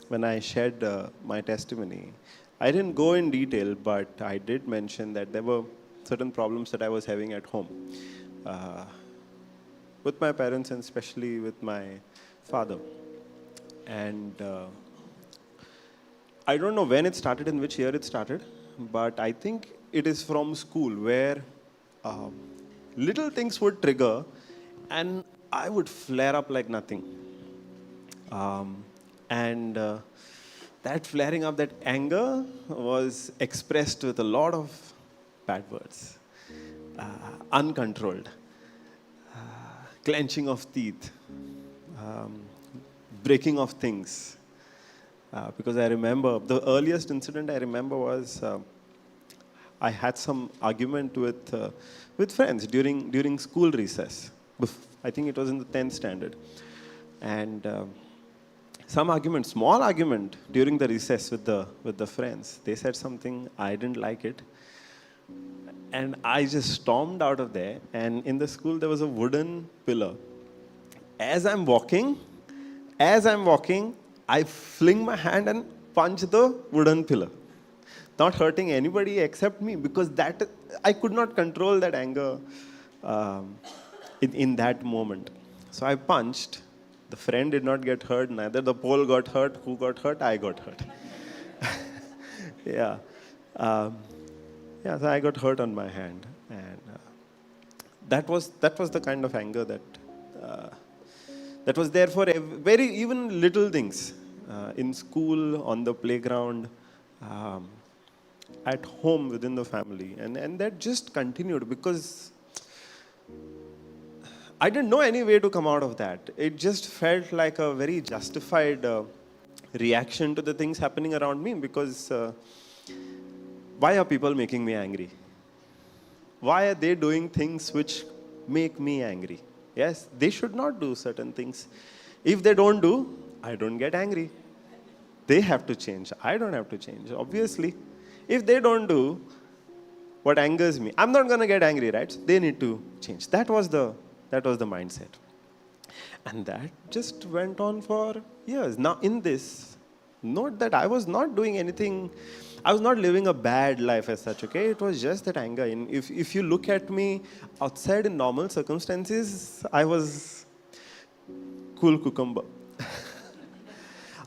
when I shared my testimony, I didn't go in detail, but I did mention that there were certain problems that I was having at home with my parents and especially with my father. And I don't know when it started, in which year it started, but I think it is from school where little things would trigger and I would flare up like nothing. And that flaring up, that anger was expressed with a lot of bad words, uncontrolled, clenching of teeth, breaking of things. Because I remember, the earliest incident I remember was I had some argument with friends during school recess. I think it was in the 10th standard. And some argument, small argument during the recess with the friends. They said something, I didn't like it. And I just stormed out of there. And in the school, there was a wooden pillar. As I'm walking, I fling my hand and punch the wooden pillar. Not hurting anybody except me, because that I could not control that anger in that moment. So I punched. The friend did not get hurt, neither the pole got hurt. Who got hurt? I got hurt. Yeah. So I got hurt on my hand. And that was the kind of anger that was there for very even little things. In school, on the playground, at home within the family. And that just continued because I didn't know any way to come out of that. It just felt like a very justified reaction to the things happening around me, because why are people making me angry? Why are they doing things which make me angry? Yes, they should not do certain things. If they don't do, I don't get angry. They have to change. I don't have to change, obviously. If they don't do, what angers me. I'm not going to get angry, right? So they need to change. That was the mindset. And that just went on for years. Now in this, note that I was not doing anything, I was not living a bad life as such, okay? It was just that anger. If you look at me outside in normal circumstances, I was cool cucumber.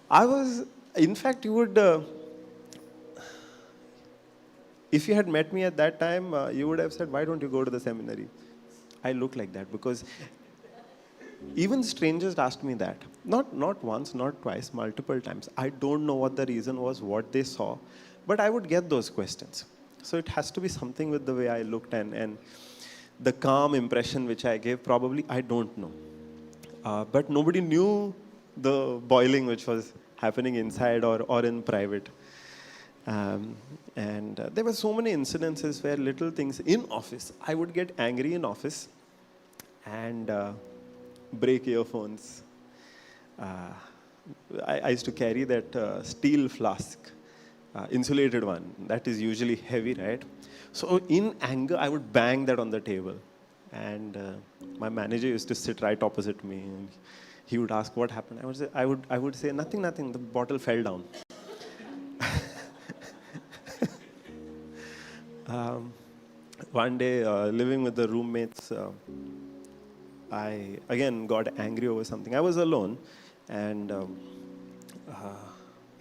I was, in fact, you would, if you had met me at that time, you would have said, why don't you go to the seminary? I look like that because even strangers asked me that. Not once, not twice, multiple times. I don't know what the reason was, what they saw, but I would get those questions. So it has to be something with the way I looked and the calm impression which I gave, probably, I don't know. But nobody knew the boiling which was happening inside or in private. There were so many incidences where little things in office, I would get angry in office and break earphones. I used to carry that steel flask, insulated one. That is usually heavy, right? So in anger, I would bang that on the table. And my manager used to sit right opposite me. And he would ask what happened. I would say, nothing, the bottle fell down. One day, living with the roommates, I again got angry over something. I was alone, and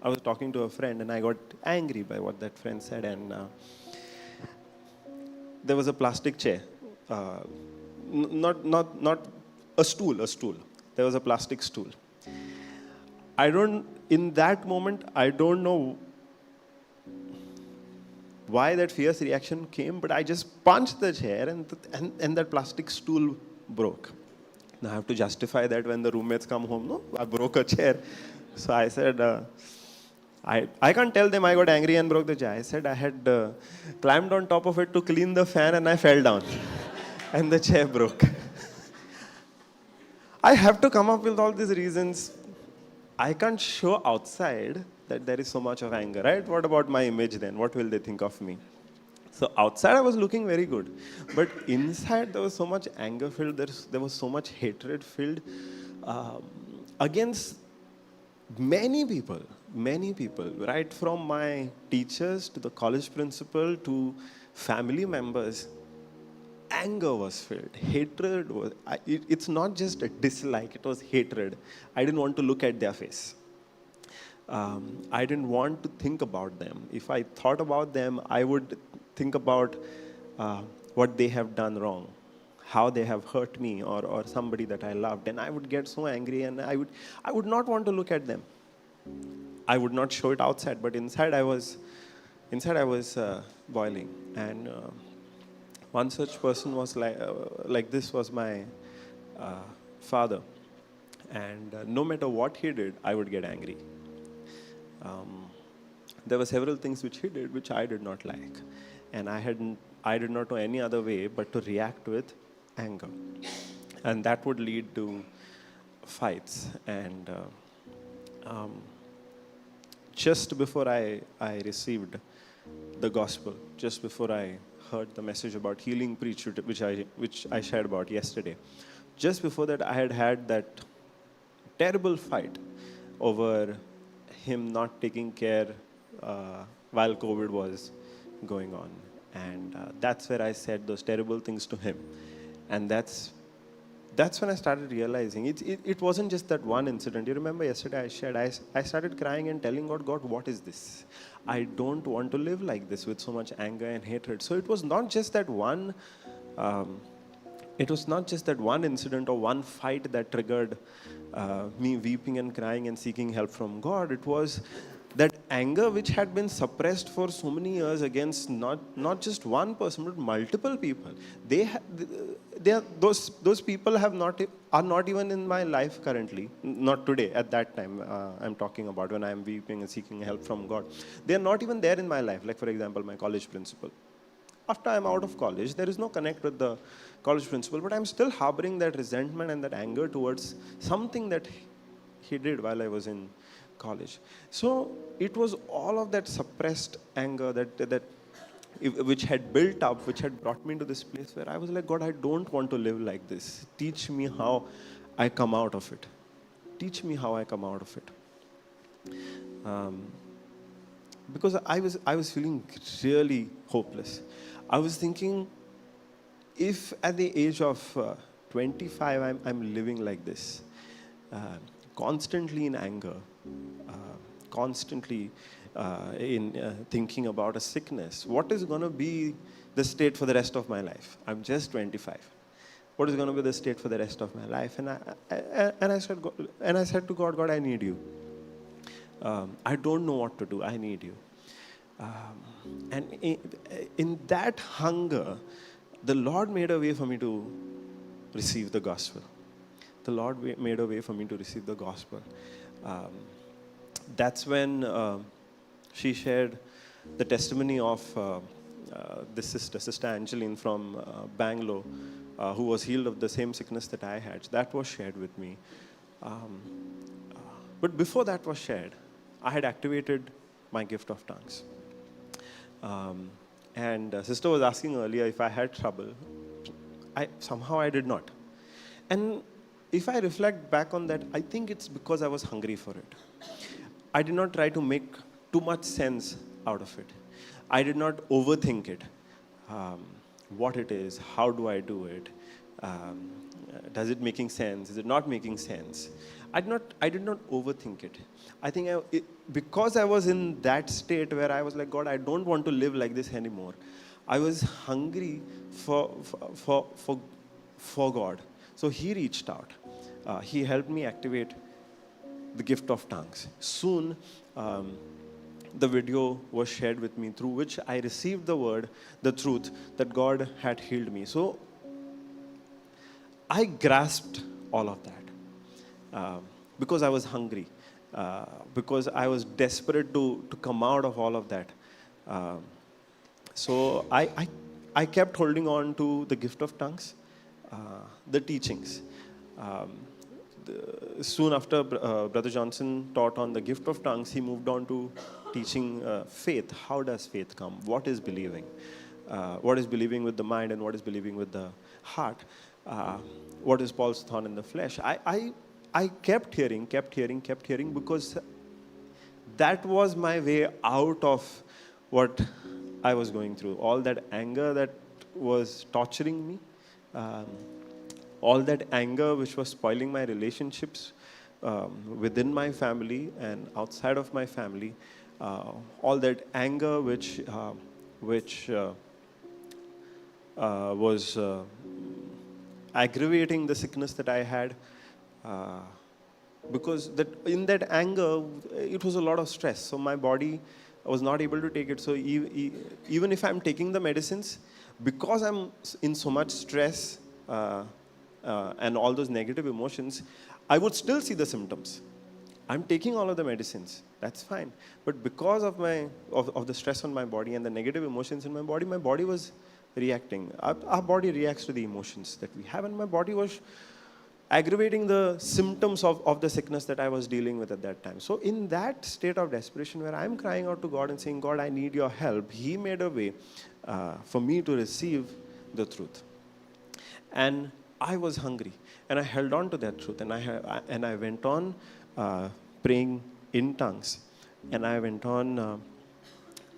I was talking to a friend, and I got angry by what that friend said. And there was a plastic chair, not a stool. There was a plastic stool. In that moment, I don't know why that fierce reaction came, but I just punched the chair and that plastic stool broke. Now I have to justify that when the roommates come home. No, I broke a chair. So I said, I can't tell them I got angry and broke the chair. I said I had climbed on top of it to clean the fan and I fell down. And the chair broke. I have to come up with all these reasons. I can't show outside that there is so much of anger, right? What about my image then? What will they think of me? So outside I was looking very good. But inside there was so much anger filled, there was so much hatred filled against many people, right from my teachers to the college principal to family members. Anger was filled, hatred was, it's not just a dislike, it was hatred. I didn't want to look at their face. I didn't want to think about them. If I thought about them, I would think about what they have done wrong, how they have hurt me or somebody that I loved, and I would get so angry, and I would not want to look at them. I would not show it outside, but inside I was boiling. And one such person was like this was my father, and no matter what he did, I would get angry. There were several things which he did which I did not like, and I did not know any other way but to react with anger, and that would lead to fights. And just before I received the gospel, just before I heard the message about healing preached, which I shared about yesterday, just before that I had that terrible fight over him not taking care while COVID was going on. And that's where I said those terrible things to him. And that's when I started realizing it wasn't just that one incident. You remember yesterday I shared, I started crying and telling God, what is this? I don't want to live like this with so much anger and hatred. So it was not just that one incident or one fight that triggered me weeping and crying and seeking help from God. It was that anger which had been suppressed for so many years against not just one person but multiple people. Those people are not even in my life currently. Not today. At that time, I'm talking about when I'm weeping and seeking help from God. They are not even there in my life. Like for example, my college principal. After I'm out of college, there is no connect with the college principal, but I'm still harboring that resentment and that anger towards something that he did while I was in college. So it was all of that suppressed anger, that which had built up, which had brought me to this place where I was like, God, I don't want to live like this. Teach me how I come out of it. Teach me how I come out of it. Because I was feeling really hopeless. I was thinking, if at the age of 25 I'm living like this, constantly in anger, constantly in thinking about a sickness, what is going to be the state for the rest of my life? I'm just 25. What is going to be the state for the rest of my life? And I said to God, God, I need you. I don't know what to do. I need you. And in that hunger, the Lord made a way for me to receive the gospel. The Lord made a way for me to receive the gospel. That's when she shared the testimony of this Sister Angeline from Bangalore, who was healed of the same sickness that I had. That was shared with me. But before that was shared, I had activated my gift of tongues. And sister was asking earlier if I had trouble. Somehow I did not. And if I reflect back on that, I think it's because I was hungry for it. I did not try to make too much sense out of it. I did not overthink it. What it is, how do I do it? Does it making sense? Is it not making sense? I did not overthink it. I think because I was in that state where I was like, God, I don't want to live like this anymore. I was hungry for God. So He reached out. He helped me activate the gift of tongues. Soon, the video was shared with me, through which I received the word, the truth, that God had healed me. So I grasped all of that because I was hungry, because I was desperate to come out of all of that. So I kept holding on to the gift of tongues, the teachings. Soon after Brother Johnson taught on the gift of tongues, he moved on to teaching faith. How does faith come? What is believing? What is believing with the mind and what is believing with the heart? What is Paul's thorn in the flesh? I kept hearing because that was my way out of what I was going through. All that anger that was torturing me, all that anger which was spoiling my relationships within my family and outside of my family, all that anger which was aggravating the sickness that I had, because in that anger, it was a lot of stress. So my body was not able to take it. So even if I'm taking the medicines, because I'm in so much stress and all those negative emotions, I would still see the symptoms. I'm taking all of the medicines. That's fine. But because of the stress on my body and the negative emotions in my body was reacting. Our body reacts to the emotions that we have, and my body was aggravating the symptoms of the sickness that I was dealing with at that time. So in that state of desperation where I'm crying out to God and saying, God, I need your help, He made a way for me to receive the truth. And I was hungry, and I held on to that truth, and I went on praying in tongues, and I went on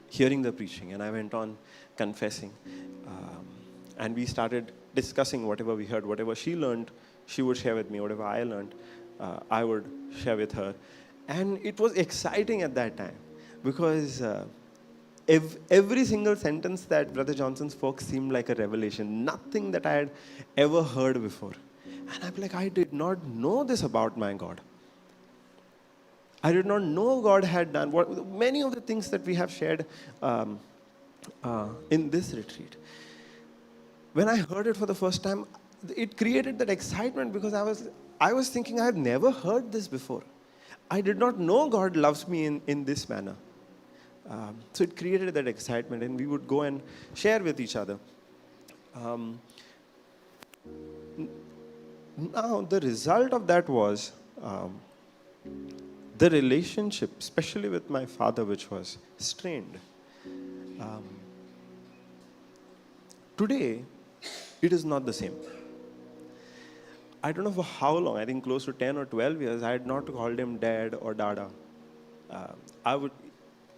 hearing the preaching, and I went on confessing. And we started discussing whatever we heard, whatever she learned, she would share with me. Whatever I learned, I would share with her. And it was exciting at that time because every single sentence that Brother Johnson spoke seemed like a revelation, nothing that I had ever heard before. And I'm like, I did not know this about my God. I did not know God had done many of the things that we have shared in this retreat. When I heard it for the first time, it created that excitement because I was thinking I have never heard this before. I did not know God loves me in this manner. So it created that excitement, and we would go and share with each other. Now, the result of that was the relationship, especially with my father, which was strained. Today, it is not the same. I don't know for how long, I think close to 10 or 12 years, I had not called him dad or dada. Uh, I would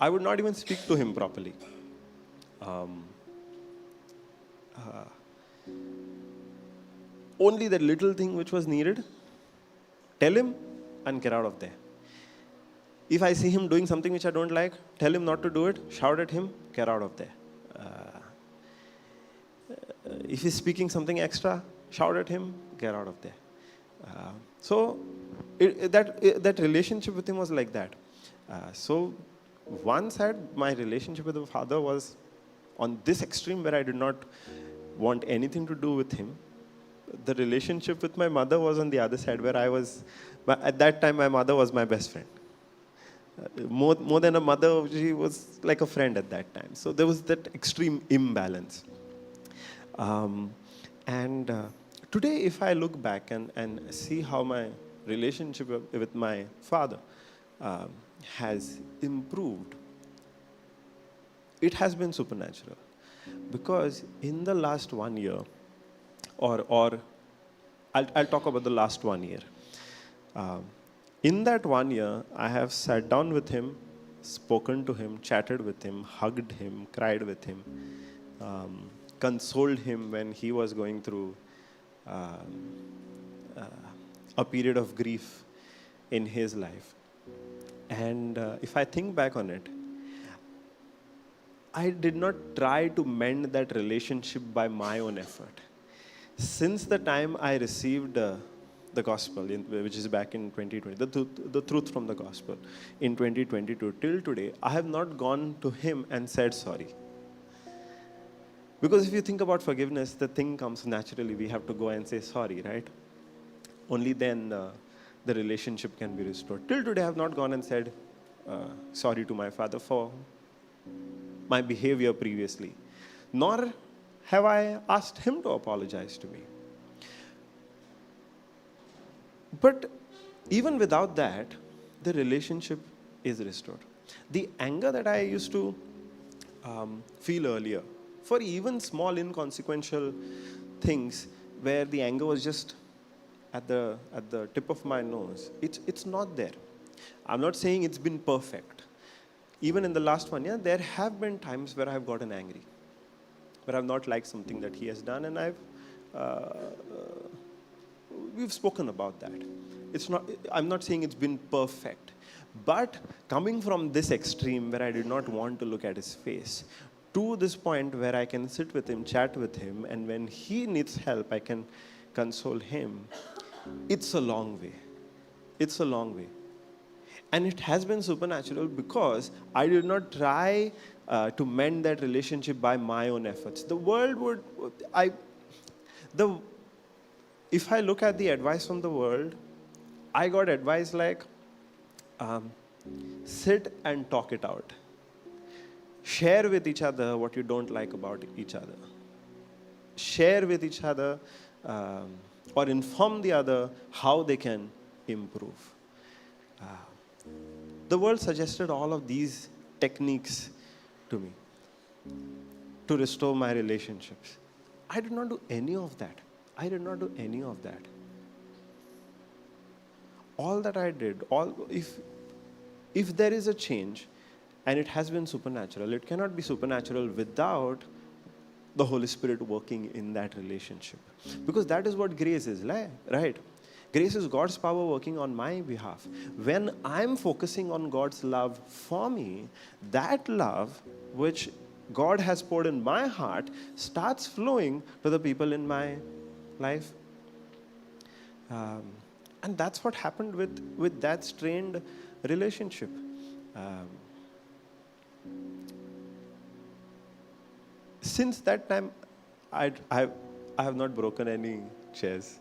I would not even speak to him properly. Um, Only that little thing which was needed, tell him and get out of there. If I see him doing something which I don't like, tell him not to do it, shout at him, get out of there. If he's speaking something extra, shout at him, get out of there. That relationship with him was like that. So one side, my relationship with the father was on this extreme where I did not want anything to do with him. The relationship with my mother was on the other side where at that time my mother was my best friend. More than a mother, she was like a friend at that time. So there was that extreme imbalance. And today, if I look back and see how my relationship with my father has improved, it has been supernatural. Because in the last 1 year, or I'll talk about the last 1 year. In that 1 year, I have sat down with him, spoken to him, chatted with him, hugged him, cried with him, consoled him when he was going through a period of grief in his life. And if I think back on it, I did not try to mend that relationship by my own effort. Since the time I received the gospel, which is back in 2020, the truth from the gospel, in 2022 till today, I have not gone to him and said sorry. Because if you think about forgiveness, the thing comes naturally. We have to go and say sorry, right? Only then the relationship can be restored. Till today, I have not gone and said sorry to my father for my behavior previously. Nor have I asked him to apologize to me. But even without that, the relationship is restored. The anger that I used to feel earlier, for even small inconsequential things where the anger was just at the tip of my nose, it's not there. I'm not saying it's been perfect. Even in the last 1 year, there have been times where I've gotten angry, where I've not liked something that he has done, and we've spoken about that. I'm not saying it's been perfect, but coming from this extreme where I did not want to look at his face, to this point where I can sit with him, chat with him, and when he needs help, I can console him. It's a long way. It's a long way. And it has been supernatural because I did not try to mend that relationship by my own efforts. The world if I look at the advice from the world, I got advice like, sit and talk it out. Share with each other what you don't like about each other. Share with each other or inform the other how they can improve. The world suggested all of these techniques to me to restore my relationships. I did not do any of that. I did not do any of that. All that I did, if there is a change, and it has been supernatural, it cannot be supernatural without the Holy Spirit working in that relationship. Because that is what grace is, right? Grace is God's power working on my behalf. When I'm focusing on God's love for me, that love which God has poured in my heart starts flowing to the people in my life. And that's what happened with that strained relationship. Since that time, I have not broken any chairs.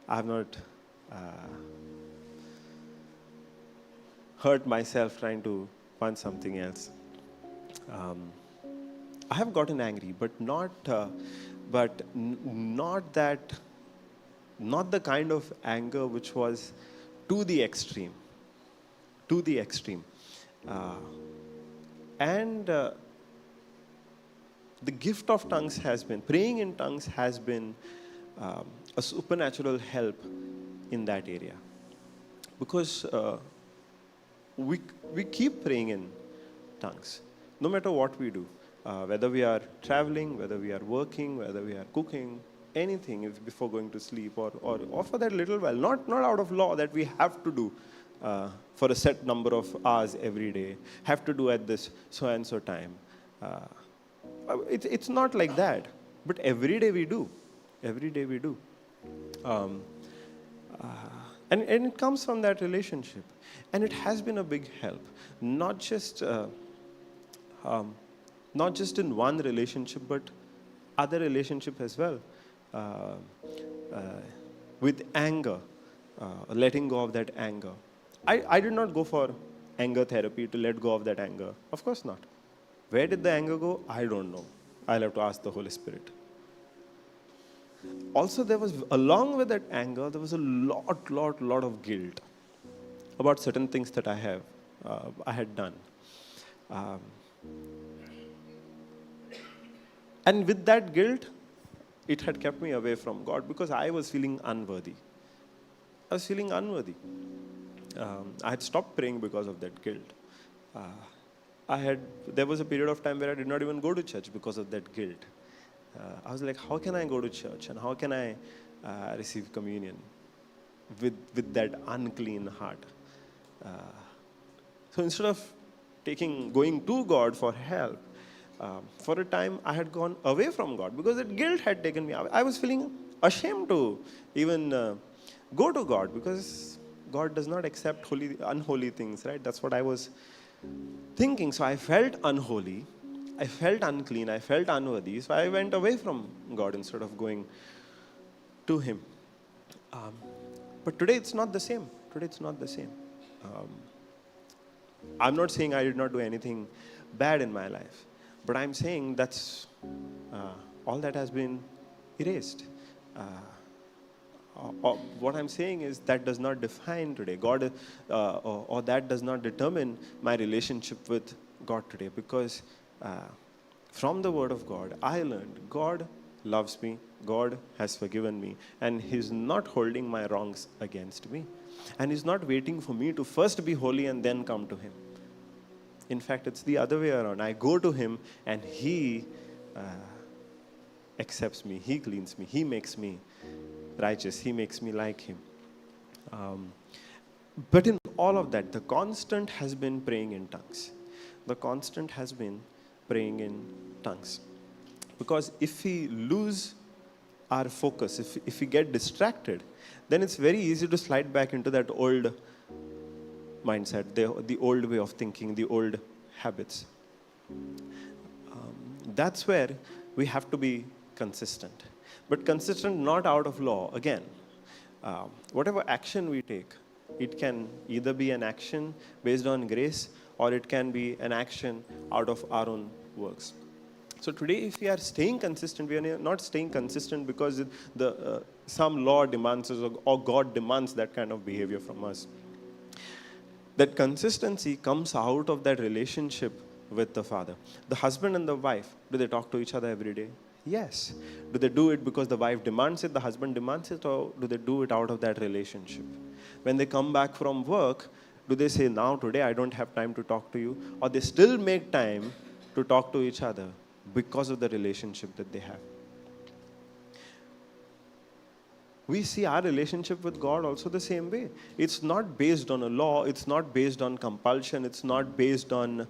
I have not hurt myself trying to punch something else. I have gotten angry, but not the kind of anger which was to the extreme. To the extreme. And the gift of tongues has been, praying in tongues has been a supernatural help in that area. Because we keep praying in tongues, no matter what we do. Whether we are traveling, whether we are working, whether we are cooking, anything if before going to sleep, or for that little while, not out of law that we have to do for a set number of hours every day, have to do at this so and so time. It's not like that, but every day we do. Every day we do. Um, and it comes from that relationship. And it has been a big help, not just in one relationship, but other relationship as well. Uh, uh, with anger, letting go of that anger. I did not go for anger therapy to let go of that anger. Of course not. Where did the anger go? I don't know. I'll have to ask the Holy Spirit. Also, there was, along with that anger, there was a lot of guilt about certain things that I had done. Um, and with that guilt, it had kept me away from God because I was feeling unworthy. I was feeling unworthy. I had stopped praying because of that guilt. There was a period of time where I did not even go to church because of that guilt. I was like, how can I go to church and how can I receive communion with that unclean heart? So instead of going to God for help, for a time I had gone away from God because that guilt had taken me away. I was feeling ashamed to even go to God because God does not accept unholy things, right? That's what I was thinking. So I felt unholy, I felt unclean, I felt unworthy. So I went away from God instead of going to Him. But today it's not the same. Today it's not the same. I'm not saying I did not do anything bad in my life, but I'm saying that's all that has been erased. What I'm saying is that does not define today God, or that does not determine my relationship with God today, because from the Word of God I learned God loves me, God has forgiven me, and He's not holding my wrongs against me, and He's not waiting for me to first be holy and then come to Him. In fact, it's the other way around. I go to Him and He accepts me, He cleans me, He makes me righteous, He makes me like Him. But in all of that, the constant has been praying in tongues. The constant has been praying in tongues. Because if we lose our focus, if we get distracted, then it's very easy to slide back into that old mindset, the old way of thinking, the old habits. That's where we have to be consistent. But consistent not out of law. Again, whatever action we take, it can either be an action based on grace, or it can be an action out of our own works. So today, if we are staying consistent, we are not staying consistent because some law demands us, or God demands that kind of behavior from us. That consistency comes out of that relationship with the Father. The husband and the wife, do they talk to each other every day? Yes. Do they do it because the wife demands it, the husband demands it, or do they do it out of that relationship? When they come back from work, do they say, now today I don't have time to talk to you? Or they still make time to talk to each other because of the relationship that they have? We see our relationship with God also the same way. It's not based on a law. It's not based on compulsion. It's not based on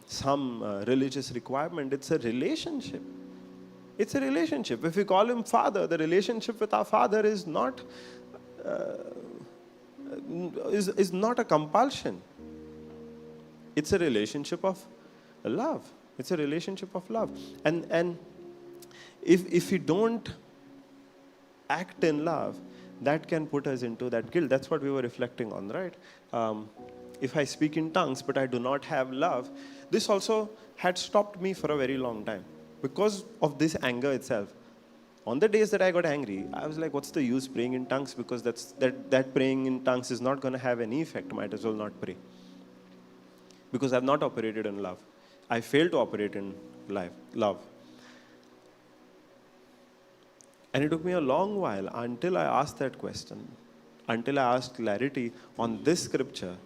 some religious requirement. It's a relationship. It's a relationship. If we call Him Father, the relationship with our Father is not a compulsion. It's a relationship of love. It's a relationship of love. And if we don't act in love, that can put us into that guilt. That's what we were reflecting on, right? If I speak in tongues but I do not have love, this also had stopped me for a very long time because of this anger itself. On the days that I got angry, I was like, what's the use praying in tongues, because that praying in tongues is not going to have any effect. Might as well not pray, because I've not operated in love. I fail to operate in love. And it took me a long while until I asked that question, until I asked clarity on this scripture.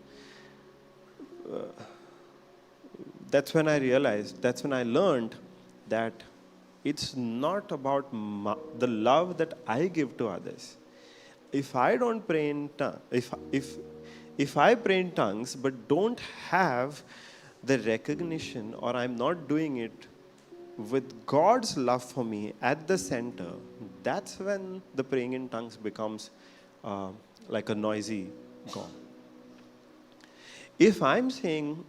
That's when I realized, that's when I learned that it's not about the love that I give to others. If I don't pray in tongues, if I pray in tongues but don't have the recognition, or I'm not doing it with God's love for me at the center, that's when the praying in tongues becomes like a noisy gong. If I'm saying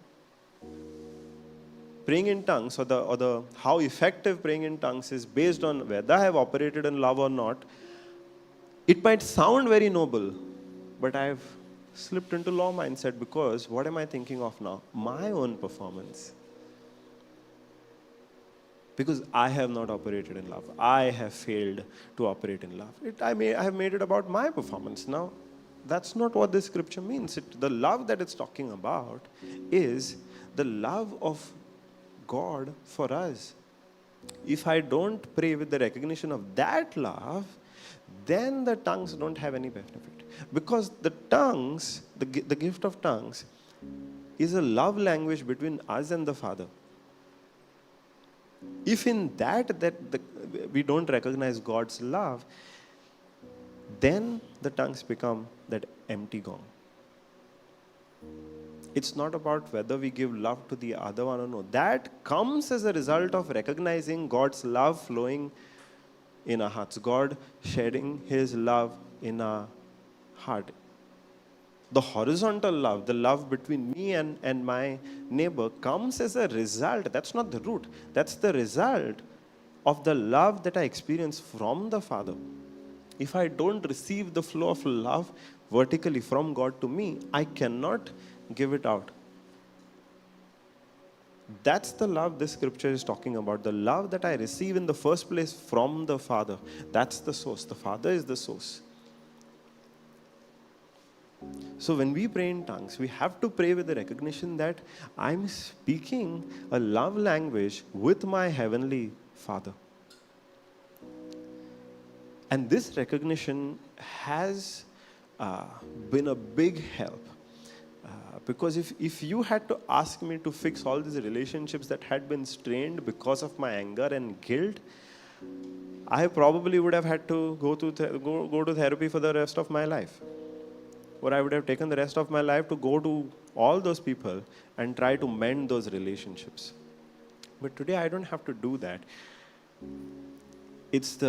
praying in tongues, or the how effective praying in tongues is based on whether I have operated in love or not, it might sound very noble, but I've slipped into law mindset, because what am I thinking of now? My own performance. Because I have not operated in love. I have failed to operate in love. I have made it about my performance. Now, that's not what this scripture means. The love that it's talking about is the love of God for us. If I don't pray with the recognition of that love, then the tongues don't have any benefit. Because the tongues, the gift of tongues, is a love language between us and the Father. If in we don't recognize God's love, then the tongues become that empty gong. It's not about whether we give love to the other one or no. That comes as a result of recognizing God's love flowing in our hearts. God shedding His love in our heart. The horizontal love, the love between me and my neighbor, comes as a result. That's not the root. That's the result of the love that I experience from the Father. If I don't receive the flow of love vertically from God to me, I cannot give it out. That's the love this scripture is talking about. The love that I receive in the first place from the Father. That's the source. The Father is the source. So when we pray in tongues, we have to pray with the recognition that I'm speaking a love language with my heavenly Father. And this recognition has been a big help. Because if you had to ask me to fix all these relationships that had been strained because of my anger and guilt, I probably would have had to go to therapy for the rest of my life. Or I would have taken the rest of my life to go to all those people and try to mend those relationships. But today I don't have to do that. It's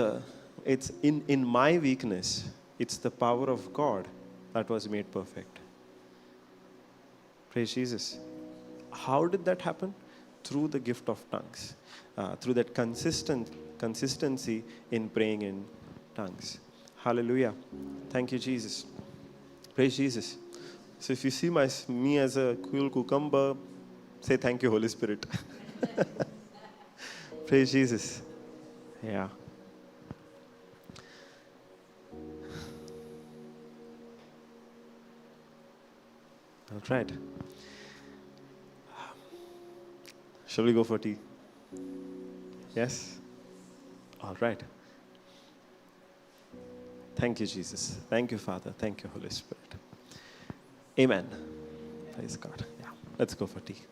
in my weakness, it's the power of God that was made perfect. Praise Jesus. How did that happen? Through the gift of tongues. Through that consistency in praying in tongues. Hallelujah. Thank you, Jesus. Praise Jesus. So if you see me as a cool cucumber, say thank you, Holy Spirit. Praise Jesus. Yeah. All right. Shall we go for tea? Yes? All right. Thank you, Jesus. Thank you, Father. Thank you, Holy Spirit. Amen. Praise God. Yeah. Let's go for tea.